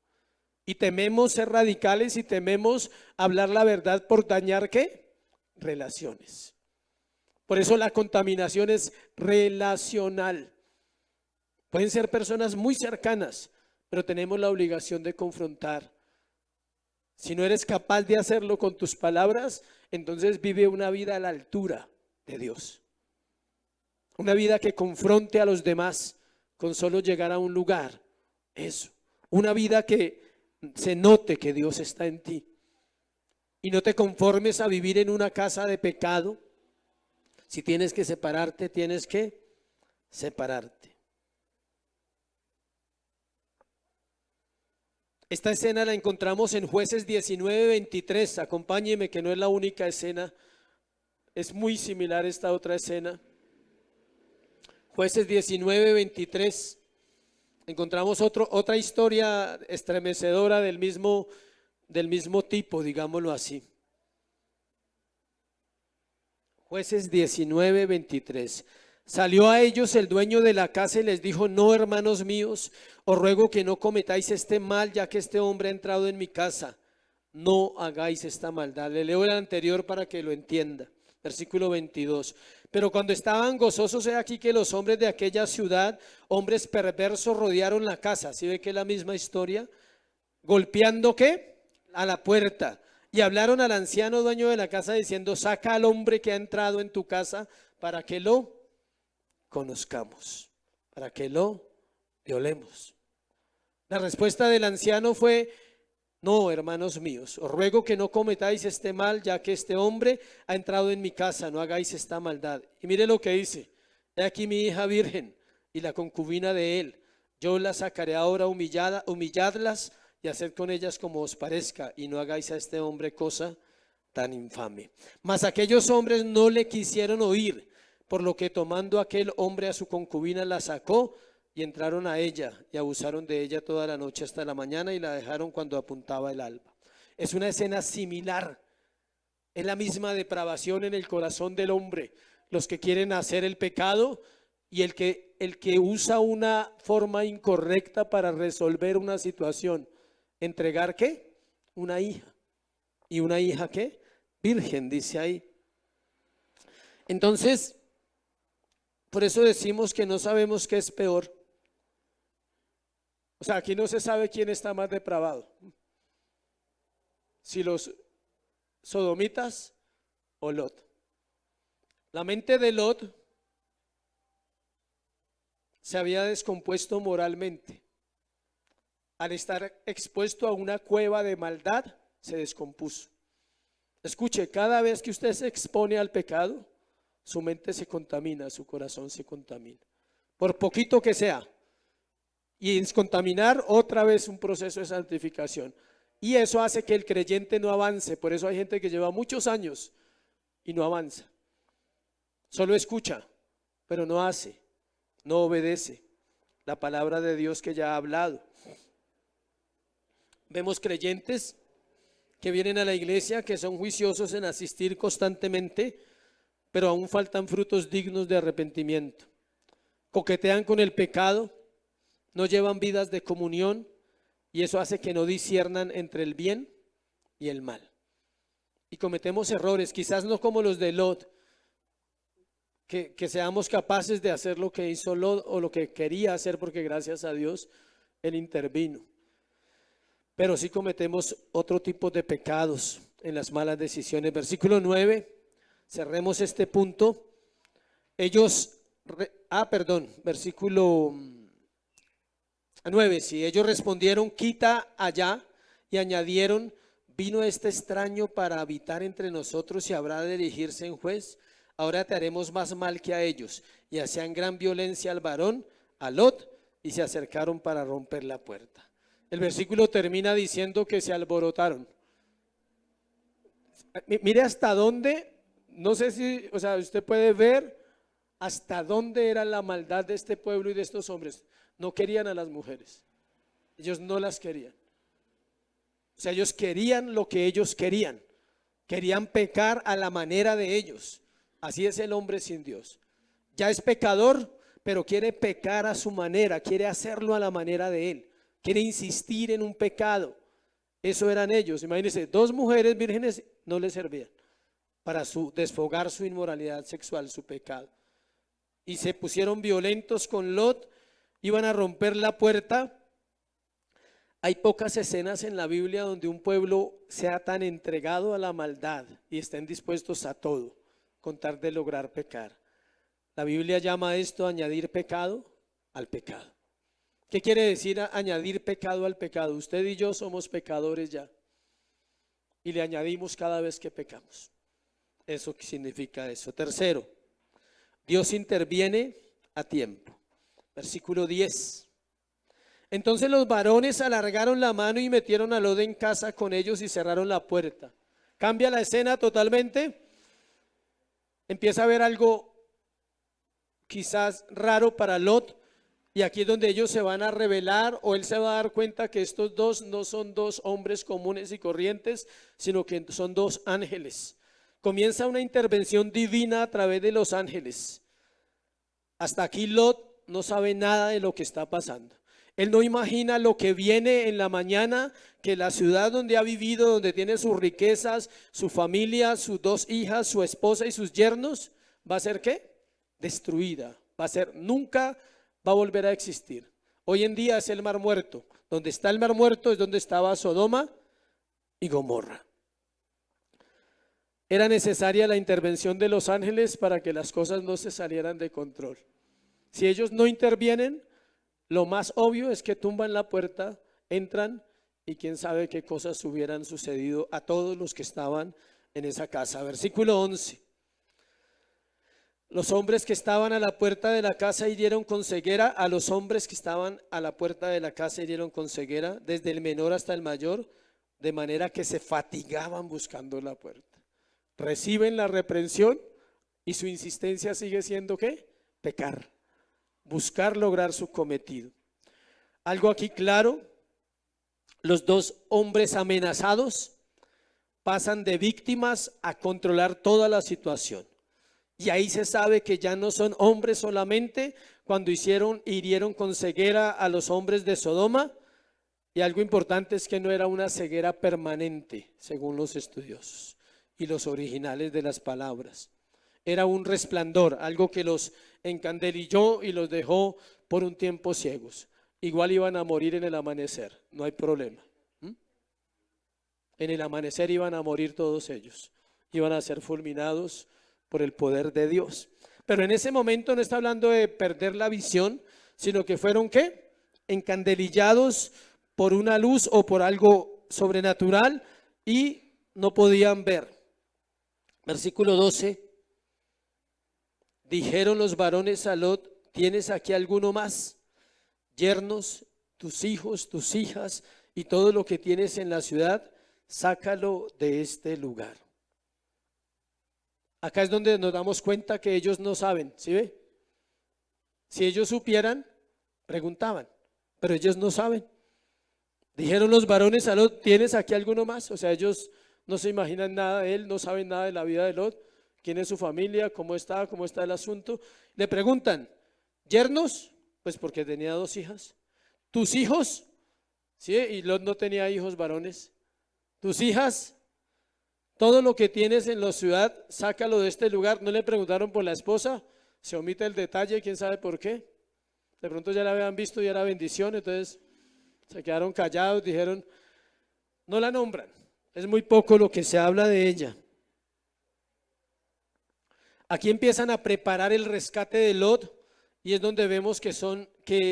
y tememos ser radicales y tememos hablar la verdad por dañar, ¿qué? Relaciones. Por eso la contaminación es relacional. Pueden ser personas muy cercanas, pero tenemos la obligación de confrontar. Si no eres capaz de hacerlo con tus palabras, entonces vive una vida a la altura de Dios. una vida que confronte a los demás con solo llegar a un lugar. Eso, una vida que se note que Dios está en ti. Y no te conformes a vivir en una casa de pecado. Si tienes que separarte, tienes que separarte. Esta escena la encontramos en Jueces 19:23. Acompáñeme, que no es la única escena. Es muy similar esta otra escena. Jueces 19:23. Encontramos otra historia estremecedora del mismo tipo, digámoslo así. Jueces 19:23. Salió a ellos el dueño de la casa y les dijo: no, hermanos míos, os ruego que no cometáis este mal, ya que este hombre ha entrado en mi casa. No hagáis esta maldad. Le leo el anterior para que lo entienda. Versículo 22. Pero cuando estaban gozosos, he aquí que los hombres de aquella ciudad, hombres perversos, rodearon la casa. ¿Sí ve que es la misma historia? Golpeando, ¿qué? A la puerta. Y hablaron al anciano dueño de la casa diciendo: saca al hombre que ha entrado en tu casa para que lo conozcamos, para que lo violemos. La respuesta del anciano fue: no, hermanos míos, os ruego que no cometáis este mal, ya que este hombre ha entrado en mi casa, no hagáis esta maldad. Y mire lo que dice: he aquí mi hija virgen y la concubina de él, yo la sacaré ahora humilladlas y haced con ellas como os parezca, y no hagáis a este hombre cosa tan infame. Mas aquellos hombres no le quisieron oír, por lo que tomando aquel hombre a su concubina la sacó y entraron a ella y abusaron de ella toda la noche hasta la mañana y la dejaron cuando apuntaba el alba. Es una escena similar, es la misma depravación en el corazón del hombre, los que quieren hacer el pecado y el que usa una forma incorrecta para resolver una situación. ¿Entregar qué? Una hija. ¿Y una hija qué? Virgen, dice ahí. Entonces, por eso decimos que no sabemos qué es peor. O sea, aquí no se sabe quién está más depravado. Si los sodomitas o Lot. La mente de Lot se había descompuesto moralmente. Al estar expuesto a una cueva de maldad, se descompuso. Escuche, cada vez que usted se expone al pecado, su mente se contamina, su corazón se contamina, por poquito que sea. Y descontaminar otra vez un proceso de santificación. Y eso hace que el creyente no avance. Por eso hay gente que lleva muchos años y no avanza. Solo escucha, pero no hace, no obedece la palabra de Dios que ya ha hablado. Vemos creyentes que vienen a la iglesia, que son juiciosos en asistir constantemente, pero aún faltan frutos dignos de arrepentimiento. Coquetean con el pecado, no llevan vidas de comunión, y eso hace que no disciernan entre el bien y el mal. Y cometemos errores, quizás no como los de Lot, que seamos capaces de hacer lo que hizo Lot o lo que quería hacer, porque gracias a Dios él intervino. Pero sí cometemos otro tipo de pecados en las malas decisiones. Versículo 9, cerremos este punto. Versículo 9, si ellos respondieron: quita allá, y añadieron: vino este extraño para habitar entre nosotros y habrá de erigirse en juez. Ahora te haremos más mal que a ellos. Y hacían gran violencia al varón, a Lot, y se acercaron para romper la puerta. El versículo termina diciendo que se alborotaron. Mire hasta dónde, no sé si, usted puede ver hasta dónde era la maldad de este pueblo y de estos hombres. No querían a las mujeres, ellos no las querían. O sea, ellos querían lo que ellos querían pecar a la manera de ellos. Así es el hombre sin Dios. Ya es pecador, pero quiere pecar a su manera, quiere hacerlo a la manera de él. Quiere insistir en un pecado. Eso eran ellos. Imagínense, 2 mujeres vírgenes no les servían para desfogar su inmoralidad sexual, su pecado. Y se pusieron violentos con Lot, iban a romper la puerta. Hay pocas escenas en la Biblia donde un pueblo sea tan entregado a la maldad y estén dispuestos a todo con tal de lograr pecar. La Biblia llama esto añadir pecado al pecado. ¿Qué quiere decir añadir pecado al pecado? Usted y yo somos pecadores ya y le añadimos cada vez que pecamos. Eso significa eso. Tercero, Dios interviene a tiempo. Versículo 10. Entonces los varones alargaron la mano y metieron a Lot en casa con ellos y cerraron la puerta. Cambia la escena totalmente. Empieza a ver algo quizás raro para Lot. Y aquí es donde ellos se van a revelar, o él se va a dar cuenta que estos dos no son dos hombres comunes y corrientes, sino que son dos ángeles. Comienza una intervención divina a través de los ángeles. Hasta aquí Lot no sabe nada de lo que está pasando. Él no imagina lo que viene en la mañana, que la ciudad donde ha vivido, donde tiene sus riquezas, su familia, sus dos hijas, su esposa y sus yernos, va a ser ¿qué? Destruida. Va a ser, nunca va a volver a existir. Hoy en día es el Mar Muerto. Donde está el Mar Muerto es donde estaba Sodoma y Gomorra. Era necesaria la intervención de los ángeles para que las cosas no se salieran de control. Si ellos no intervienen, lo más obvio es que tumban la puerta, entran y quién sabe qué cosas hubieran sucedido a todos los que estaban en esa casa. Versículo 11. Los hombres que estaban a la puerta de la casa hirieron con ceguera, a los hombres que estaban a la puerta de la casa hirieron con ceguera, desde el menor hasta el mayor, de manera que se fatigaban buscando la puerta. Reciben la reprensión y su insistencia sigue siendo ¿qué? Pecar, buscar lograr su cometido. Algo aquí claro, los dos hombres amenazados pasan de víctimas a controlar toda la situación. Y ahí se sabe que ya no son hombres solamente cuando hirieron con ceguera a los hombres de Sodoma. Y algo importante es que no era una ceguera permanente, según los estudiosos y los originales de las palabras. Era un resplandor, algo que los encandelilló y los dejó por un tiempo ciegos. Igual iban a morir en el amanecer, no hay problema. En el amanecer iban a morir todos ellos, iban a ser fulminados por el poder de Dios. Pero en ese momento no está hablando de perder la visión, sino que fueron ¿qué? Encandelillados por una luz o por algo sobrenatural y no podían ver. Versículo 12. Dijeron los varones a Lot: ¿tienes aquí alguno más? Yernos, tus hijos, tus hijas y todo lo que tienes en la ciudad, sácalo de este lugar. Acá es donde nos damos cuenta que ellos no saben, ¿sí ve? Si ellos supieran, preguntaban, pero ellos no saben. Dijeron los varones a Lot: ¿tienes aquí alguno más? O sea, ellos no se imaginan nada de él, no saben nada de la vida de Lot, quién es su familia, cómo está el asunto. Le preguntan: ¿yernos? Pues porque tenía dos hijas. ¿Tus hijos? ¿Sí? Y Lot no tenía hijos varones. ¿Tus hijas? Todo lo que tienes en la ciudad, sácalo de este lugar. No le preguntaron por la esposa, se omite el detalle, quién sabe por qué. De pronto ya la habían visto y era bendición, entonces se quedaron callados, dijeron, no la nombran. Es muy poco lo que se habla de ella. Aquí empiezan a preparar el rescate de Lot y es donde vemos que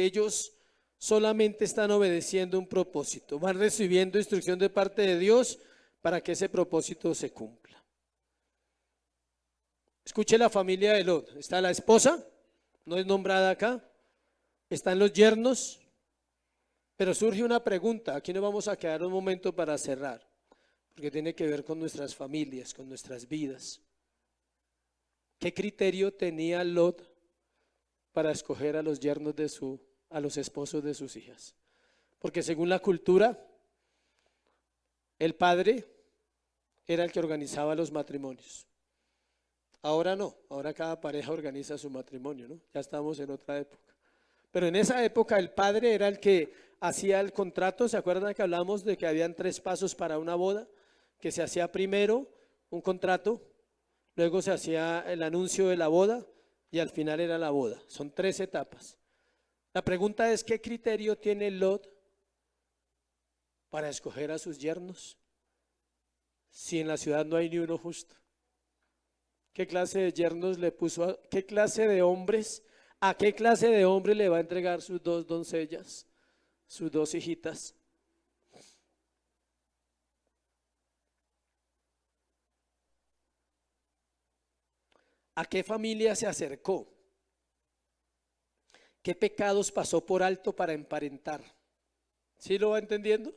ellos solamente están obedeciendo un propósito. Van recibiendo instrucción de parte de Dios para que ese propósito se cumpla. Escuche la familia de Lot. Está la esposa, no es nombrada acá. Están los yernos. Pero surge una pregunta. Aquí nos vamos a quedar un momento para cerrar, porque tiene que ver con nuestras familias, con nuestras vidas. ¿Qué criterio tenía Lot para escoger a los yernos a los esposos de sus hijas? Porque según la cultura, el padre era el que organizaba los matrimonios. Ahora no, ahora cada pareja organiza su matrimonio, ¿no? Ya estamos en otra época. Pero en esa época el padre era el que hacía el contrato. ¿Se acuerdan que hablamos de que habían 3 pasos para una boda? Que se hacía primero un contrato, luego se hacía el anuncio de la boda y al final era la boda. Son 3 etapas. La pregunta es: ¿qué criterio tiene Lot para escoger a sus yernos si en la ciudad no hay ni uno justo? ¿Qué clase de yernos le puso qué clase de hombres, a qué clase de hombre le va a entregar sus dos doncellas, sus dos hijitas? ¿A qué familia se acercó? ¿Qué pecados pasó por alto para emparentar? ¿Sí lo va entendiendo?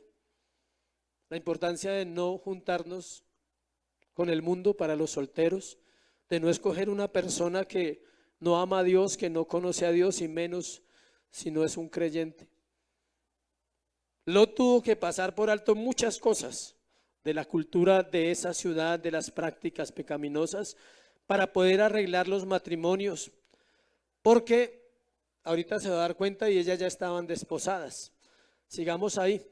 La importancia de no juntarnos con el mundo para los solteros, de no escoger una persona que no ama a Dios, que no conoce a Dios y menos si no es un creyente. Lot tuvo que pasar por alto muchas cosas de la cultura de esa ciudad, de las prácticas pecaminosas, para poder arreglar los matrimonios, porque ahorita se va a dar cuenta y ellas ya estaban desposadas. Sigamos ahí.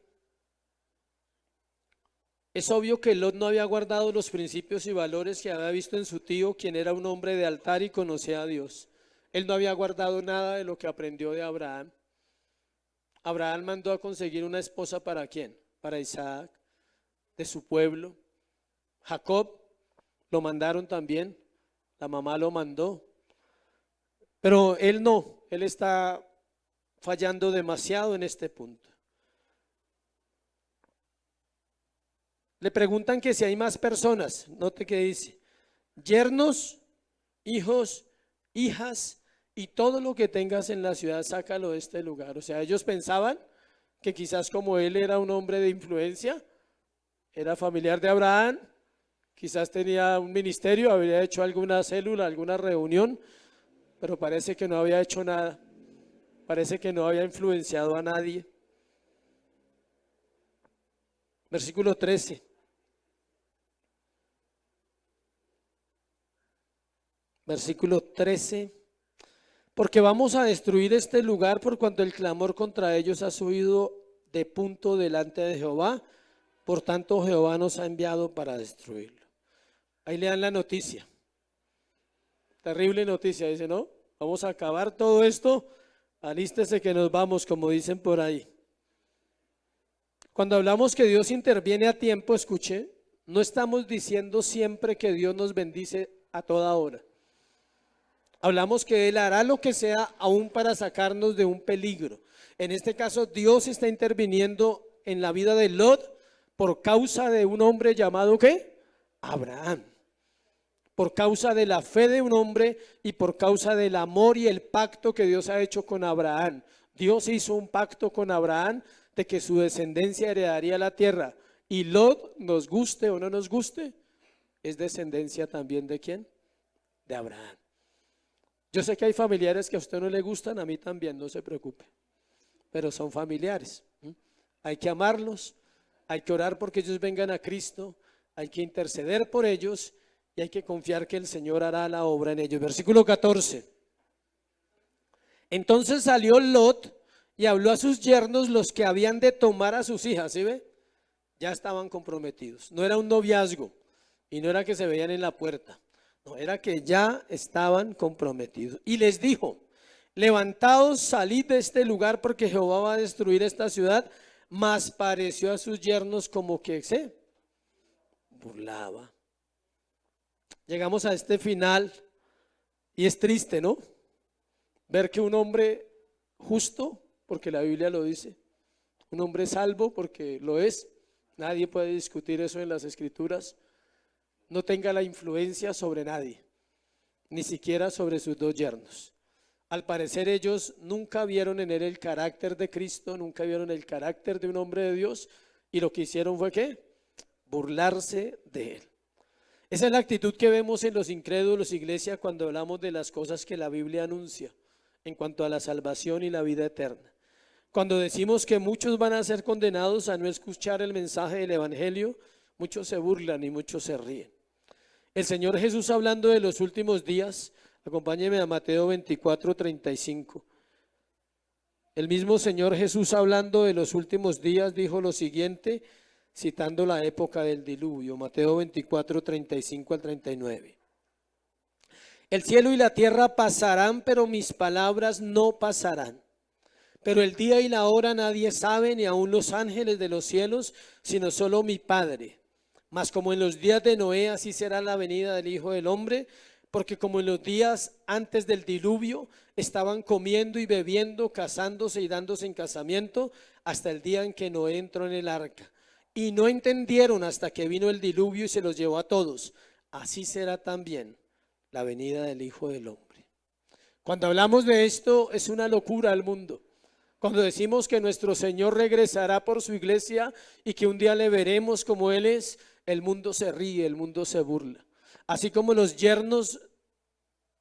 Es obvio que Lot no había guardado los principios y valores que había visto en su tío, quien era un hombre de altar y conocía a Dios. Él no había guardado nada de lo que aprendió de Abraham. Abraham mandó a conseguir una esposa ¿para quién? Para Isaac, de su pueblo. Jacob lo mandaron también, la mamá lo mandó. Pero él no, él está fallando demasiado en este punto. Le preguntan que si hay más personas, note que dice, yernos, hijos, hijas y todo lo que tengas en la ciudad, sácalo de este lugar. O sea, ellos pensaban que quizás como él era un hombre de influencia, era familiar de Abraham, quizás tenía un ministerio, habría hecho alguna célula, alguna reunión, pero parece que no había hecho nada, parece que no había influenciado a nadie. Versículo 13. Versículo 13. Porque vamos a destruir este lugar por cuanto el clamor contra ellos ha subido de punto delante de Jehová. Por tanto, Jehová nos ha enviado para destruirlo. Ahí le dan la noticia. Terrible noticia, dice, ¿no? Vamos a acabar todo esto. Alístese que nos vamos, como dicen por ahí. Cuando hablamos que Dios interviene a tiempo, escuche, no estamos diciendo siempre que Dios nos bendice a toda hora. Hablamos que Él hará lo que sea aún para sacarnos de un peligro. En este caso, Dios está interviniendo en la vida de Lot por causa de un hombre llamado ¿qué? Abraham. Por causa de la fe de un hombre y por causa del amor y el pacto que Dios ha hecho con Abraham. Dios hizo un pacto con Abraham de que su descendencia heredaría la tierra. Y Lot, nos guste o no nos guste, es descendencia también ¿de quién? De Abraham. Yo sé que hay familiares que a usted no le gustan, a mí también, no se preocupe, pero son familiares. Hay que amarlos, hay que orar porque ellos vengan a Cristo, hay que interceder por ellos y hay que confiar que el Señor hará la obra en ellos. Versículo 14. Entonces salió Lot y habló a sus yernos los que habían de tomar a sus hijas, ¿sí ve? Ya estaban comprometidos, no era un noviazgo y no era que se veían en la puerta. No, era que ya estaban comprometidos. Y les dijo, levantaos, salid de este lugar porque Jehová va a destruir esta ciudad. Mas pareció a sus yernos como que se burlaba. Llegamos a este final y es triste, ¿no? Ver que un hombre justo, porque la Biblia lo dice, un hombre salvo, porque lo es, nadie puede discutir eso en las Escrituras, no tenga la influencia sobre nadie, ni siquiera sobre sus dos yernos. Al parecer ellos nunca vieron en él el carácter de Cristo, nunca vieron el carácter de un hombre de Dios y lo que hicieron fue ¿qué? Burlarse de él. Esa es la actitud que vemos en los incrédulos, iglesia, cuando hablamos de las cosas que la Biblia anuncia en cuanto a la salvación y la vida eterna. Cuando decimos que muchos van a ser condenados a no escuchar el mensaje del evangelio, muchos se burlan y muchos se ríen. El Señor Jesús, hablando de los últimos días, acompáñeme a Mateo 24:35. El mismo Señor Jesús, hablando de los últimos días, dijo lo siguiente, citando la época del diluvio, Mateo 24:35 al 39. El cielo y la tierra pasarán, pero mis palabras no pasarán. Pero el día y la hora nadie sabe, ni aun los ángeles de los cielos, sino solo mi Padre. Mas como en los días de Noé, así será la venida del Hijo del Hombre. porque como en los días antes del diluvio estaban comiendo y bebiendo, casándose y dándose en casamiento hasta el día en que Noé entró en el arca. Y no entendieron hasta que vino el diluvio y se los llevó a todos. Así será también la venida del Hijo del Hombre. Cuando hablamos de esto es una locura al mundo. Cuando decimos que nuestro Señor regresará por su iglesia y que un día le veremos como Él es, el mundo se ríe, el mundo se burla. Así como los yernos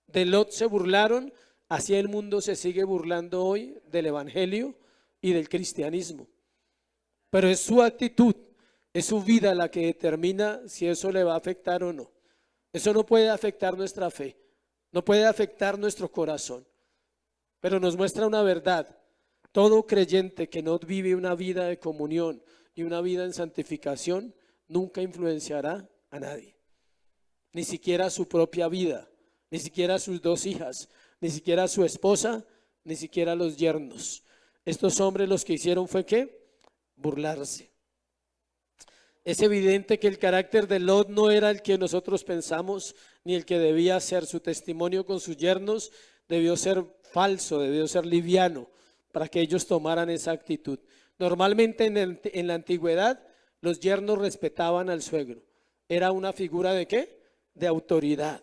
de Lot se burlaron, así el mundo se sigue burlando hoy del evangelio y del cristianismo. Pero es su actitud, es su vida la que determina si eso le va a afectar o no. Eso no puede afectar nuestra fe, no puede afectar nuestro corazón, pero nos muestra una verdad. Todo creyente que no vive una vida de comunión y una vida en santificación nunca influenciará a nadie, ni siquiera a su propia vida, ni siquiera a sus dos hijas, ni siquiera a su esposa, ni siquiera a los yernos. Estos hombres los que hicieron fue ¿qué? Burlarse. Es evidente que el carácter de Lot no era el que nosotros pensamos, ni el que debía ser. Su testimonio con sus yernos debió ser falso, debió ser liviano, para que ellos tomaran esa actitud. Normalmente en la antigüedad los yernos respetaban al suegro. Era una figura ¿de qué? De autoridad.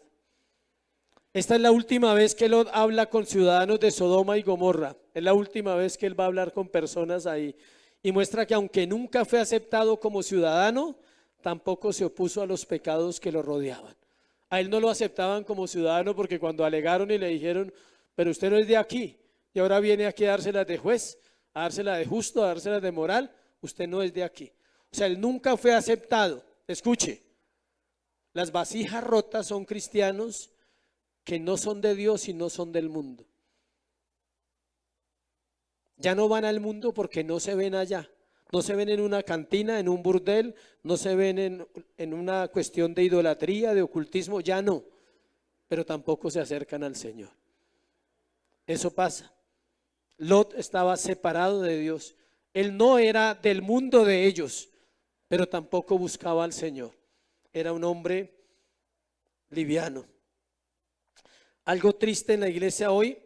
Esta es la última vez que Lot habla con ciudadanos de Sodoma y Gomorra. Es la última vez que él va a hablar con personas ahí. Y muestra que aunque nunca fue aceptado como ciudadano, tampoco se opuso a los pecados que lo rodeaban. A él no lo aceptaban como ciudadano porque cuando alegaron y le dijeron, pero usted no es de aquí, y ahora viene aquí a dárselas de juez, a dárselas de justo, a dárselas de moral, usted no es de aquí. O sea, él nunca fue aceptado. Escuche, las vasijas rotas son cristianos que no son de Dios y no son del mundo. Ya no van al mundo porque no se ven allá. No se ven en una cantina, en un burdel, no se ven en una cuestión de idolatría, de ocultismo, ya no. Pero tampoco se acercan al Señor. Eso pasa. Lot estaba separado de Dios. Él no era del mundo de ellos, pero tampoco buscaba al Señor. Era un hombre liviano. Algo triste en la iglesia hoy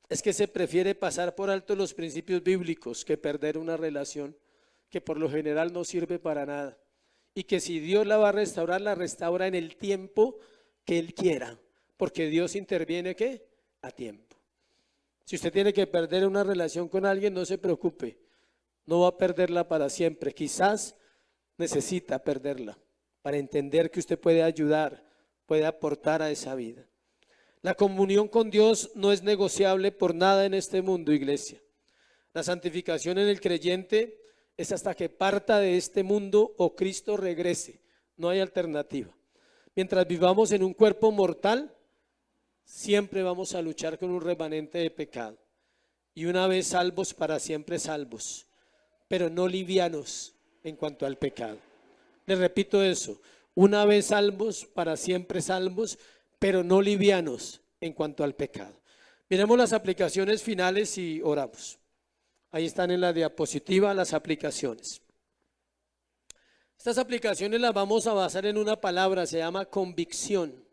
es que se prefiere pasar por alto los principios bíblicos que perder una relación que por lo general no sirve para nada. Y que si Dios la va a restaurar, la restaura en el tiempo que Él quiera, porque Dios interviene ¿qué? A tiempo. Si usted tiene que perder una relación con alguien, no se preocupe, no va a perderla para siempre. Quizás necesita perderla para entender que usted puede ayudar, puede aportar a esa vida. La comunión con Dios no es negociable por nada en este mundo, iglesia. La santificación en el creyente es hasta que parta de este mundo o Cristo regrese. No hay alternativa. Mientras vivamos en un cuerpo mortal, siempre vamos a luchar con un remanente de pecado. Y una vez salvos, para siempre salvos, pero no livianos en cuanto al pecado. Les repito eso, una vez salvos, para siempre salvos, pero no livianos en cuanto al pecado. Miremos las aplicaciones finales y oramos. Ahí están en la diapositiva las aplicaciones. Estas aplicaciones las vamos a basar en una palabra, se llama convicción.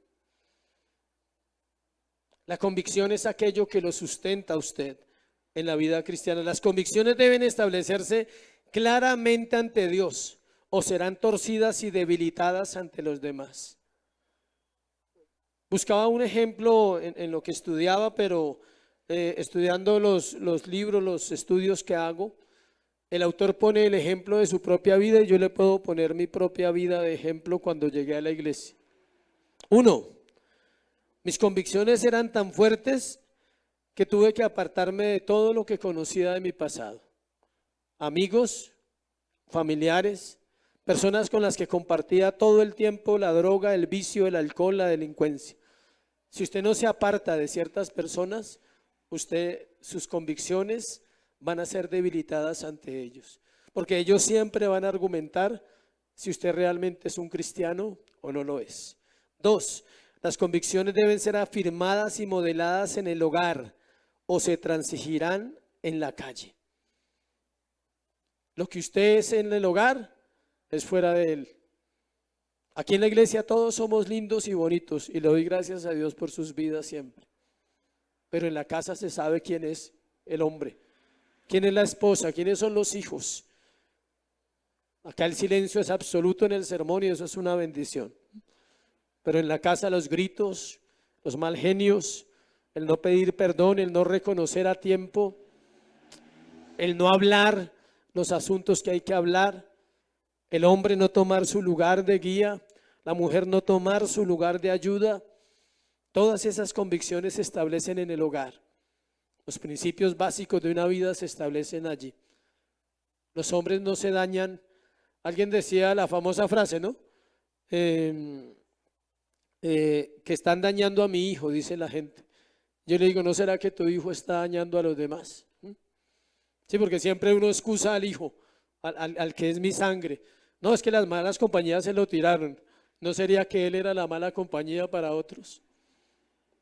La convicción es aquello que lo sustenta a usted en la vida cristiana. Las convicciones deben establecerse claramente ante Dios o serán torcidas y debilitadas ante los demás. Buscaba un ejemplo en lo que estudiaba, pero estudiando los libros, los estudios que hago, el autor pone el ejemplo de su propia vida y yo le puedo poner mi propia vida de ejemplo cuando llegué a la iglesia. 1. Mis convicciones eran tan fuertes que tuve que apartarme de todo lo que conocía de mi pasado. Amigos, familiares, personas con las que compartía todo el tiempo la droga, el vicio, el alcohol, la delincuencia. Si usted no se aparta de ciertas personas, sus convicciones van a ser debilitadas ante ellos, porque ellos siempre van a argumentar si usted realmente es un cristiano o no lo es. 2, las convicciones deben ser afirmadas y modeladas en el hogar o se transigirán en la calle. Lo que usted es en el hogar es fuera de él. Aquí en la iglesia todos somos lindos y bonitos y le doy gracias a Dios por sus vidas siempre. Pero en la casa se sabe quién es el hombre, quién es la esposa, quiénes son los hijos. Acá el silencio es absoluto en el sermón y eso es una bendición. Pero en la casa los gritos, los mal genios, el no pedir perdón, el no reconocer a tiempo, el no hablar los asuntos que hay que hablar, el hombre no tomar su lugar de guía, la mujer no tomar su lugar de ayuda. Todas esas convicciones se establecen en el hogar. Los principios básicos de una vida se establecen allí. Los hombres no se dañan. Alguien decía la famosa frase, ¿no? Que están dañando a mi hijo, dice la gente. Yo le digo, ¿no será que tu hijo está dañando a los demás? Sí, porque siempre uno excusa al hijo, al que es mi sangre. No, es que las malas compañías se lo tiraron. ¿No sería que él era la mala compañía para otros?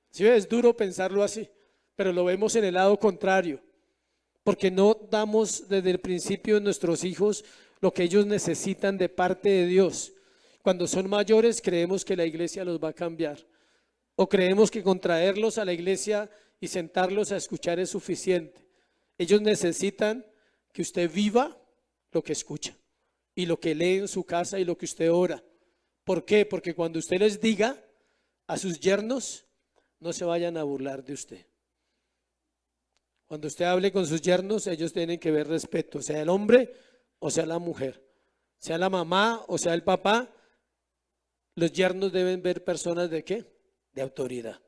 Sí, es duro pensarlo así, pero lo vemos en el lado contrario, porque no damos desde el principio a nuestros hijos lo que ellos necesitan de parte de Dios. Cuando son mayores creemos que la iglesia los va a cambiar, o creemos que con traerlos a la iglesia y sentarlos a escuchar es suficiente. Ellos necesitan que usted viva lo que escucha y lo que lee en su casa y lo que usted ora. ¿Por qué? Porque cuando usted les diga a sus yernos, no se vayan a burlar de usted. Cuando usted hable con sus yernos, ellos tienen que ver respeto, sea el hombre o sea la mujer, sea la mamá o sea el papá. Los yernos deben ver personas ¿de qué? De autoridad.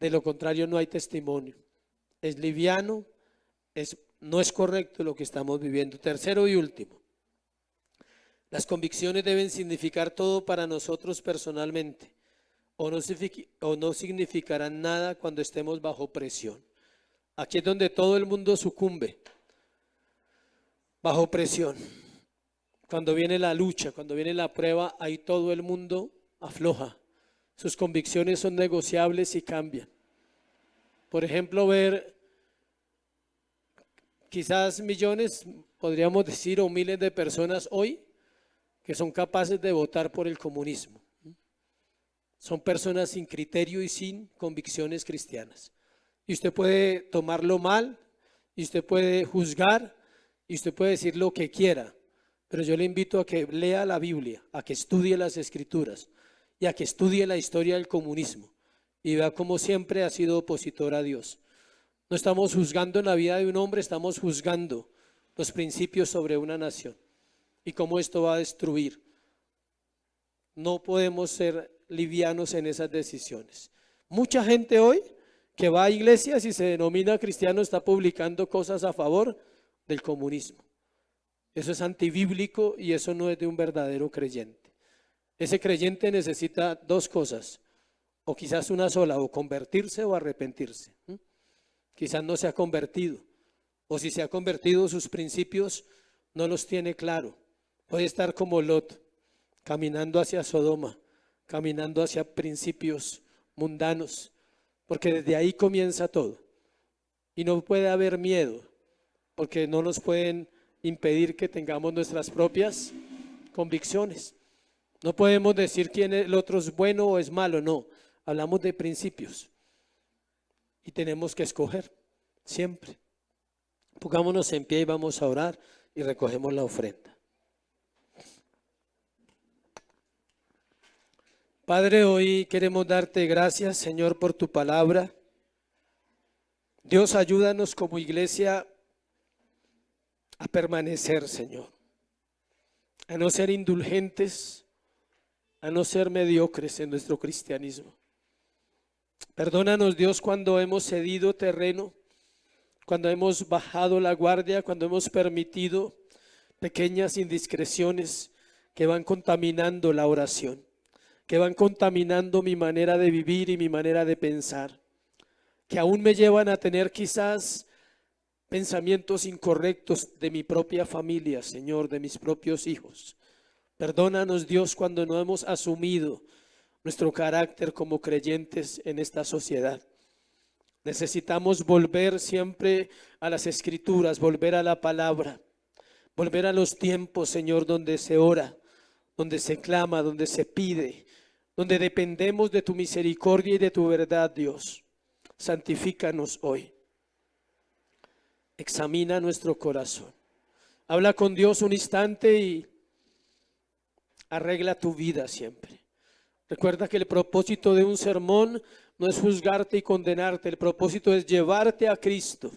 De lo contrario no hay testimonio. Es liviano, no es correcto lo que estamos viviendo. Tercero y último, las convicciones deben significar todo para nosotros personalmente, o no significarán nada cuando estemos bajo presión. Aquí es donde todo el mundo sucumbe, bajo presión. Cuando viene la lucha, cuando viene la prueba, ahí todo el mundo afloja. Sus convicciones son negociables y cambian. Por ejemplo, ver quizás millones, podríamos decir, o miles de personas hoy que son capaces de votar por el comunismo. Son personas sin criterio y sin convicciones cristianas. Y usted puede tomarlo mal, y usted puede juzgar, y usted puede decir lo que quiera, pero yo le invito a que lea la Biblia, a que estudie las Escrituras y a que estudie la historia del comunismo y vea cómo siempre ha sido opositor a Dios. No estamos juzgando en la vida de un hombre, estamos juzgando los principios sobre una nación y cómo esto va a destruir. No podemos ser livianos en esas decisiones. Mucha gente hoy que va a iglesias y se denomina cristiano está publicando cosas a favor del comunismo. Eso es antibíblico y eso no es de un verdadero creyente. Ese creyente necesita dos cosas, o quizás una sola, o convertirse o arrepentirse. Quizás no se ha convertido, o si se ha convertido sus principios no los tiene claro. Puede estar como Lot, caminando hacia Sodoma, caminando hacia principios mundanos, porque desde ahí comienza todo. Y no puede haber miedo, porque no nos pueden impedir que tengamos nuestras propias convicciones. No podemos decir quién el otro es bueno o es malo, no. Hablamos de principios y tenemos que escoger siempre. Pongámonos en pie y vamos a orar y recogemos la ofrenda. Padre, hoy queremos darte gracias, Señor, por tu palabra. Dios, ayúdanos como iglesia a permanecer, Señor, a no ser indulgentes, a no ser mediocres en nuestro cristianismo. Perdónanos, Dios, cuando hemos cedido terreno, cuando hemos bajado la guardia, cuando hemos permitido pequeñas indiscreciones que van contaminando la oración, que van contaminando mi manera de vivir y mi manera de pensar, que aún me llevan a tener quizás pensamientos incorrectos de mi propia familia, Señor, de mis propios hijos. Perdónanos, Dios, cuando no hemos asumido nuestro carácter como creyentes en esta sociedad. Necesitamos volver siempre a las Escrituras, volver a la palabra, volver a los tiempos, Señor, donde se ora, donde se clama, donde se pide, donde dependemos de tu misericordia y de tu verdad, Dios. Santifícanos hoy. Examina nuestro corazón. Habla con Dios un instante y arregla tu vida siempre. Recuerda que el propósito de un sermón no es juzgarte y condenarte. El propósito es llevarte a Cristo.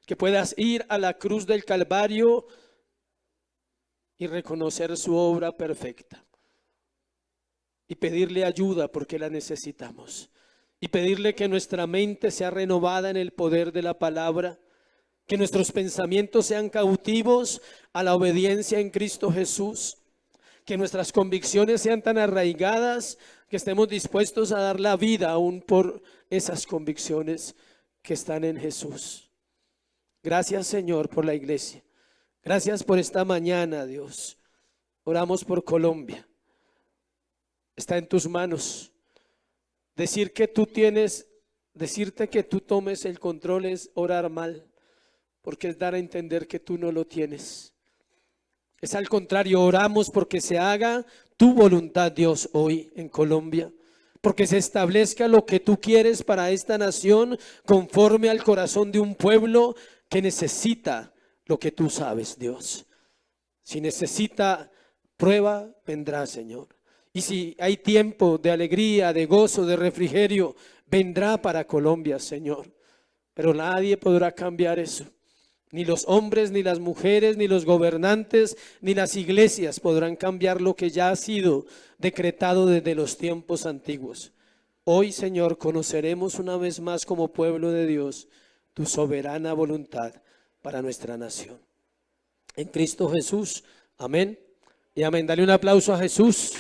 Que puedas ir a la cruz del Calvario y reconocer su obra perfecta. Y pedirle ayuda porque la necesitamos. Y pedirle que nuestra mente sea renovada en el poder de la palabra. Que nuestros pensamientos sean cautivos a la obediencia en Cristo Jesús. Que nuestras convicciones sean tan arraigadas que estemos dispuestos a dar la vida aún por esas convicciones que están en Jesús. Gracias, Señor, por la iglesia. Gracias por esta mañana, Dios. Oramos por Colombia. Está en tus manos. Decirte que tú tomes el control es orar mal, porque es dar a entender que tú no lo tienes. Es al contrario, oramos porque se haga tu voluntad, Dios, hoy en Colombia. Porque se establezca lo que tú quieres para esta nación conforme al corazón de un pueblo que necesita lo que tú sabes, Dios. Si necesita prueba, vendrá, Señor. Y si hay tiempo de alegría, de gozo, de refrigerio, vendrá para Colombia, Señor. Pero nadie podrá cambiar eso. Ni los hombres, ni las mujeres, ni los gobernantes, ni las iglesias podrán cambiar lo que ya ha sido decretado desde los tiempos antiguos. Hoy, Señor, conoceremos una vez más como pueblo de Dios tu soberana voluntad para nuestra nación. En Cristo Jesús, amén y amén. Dale un aplauso a Jesús.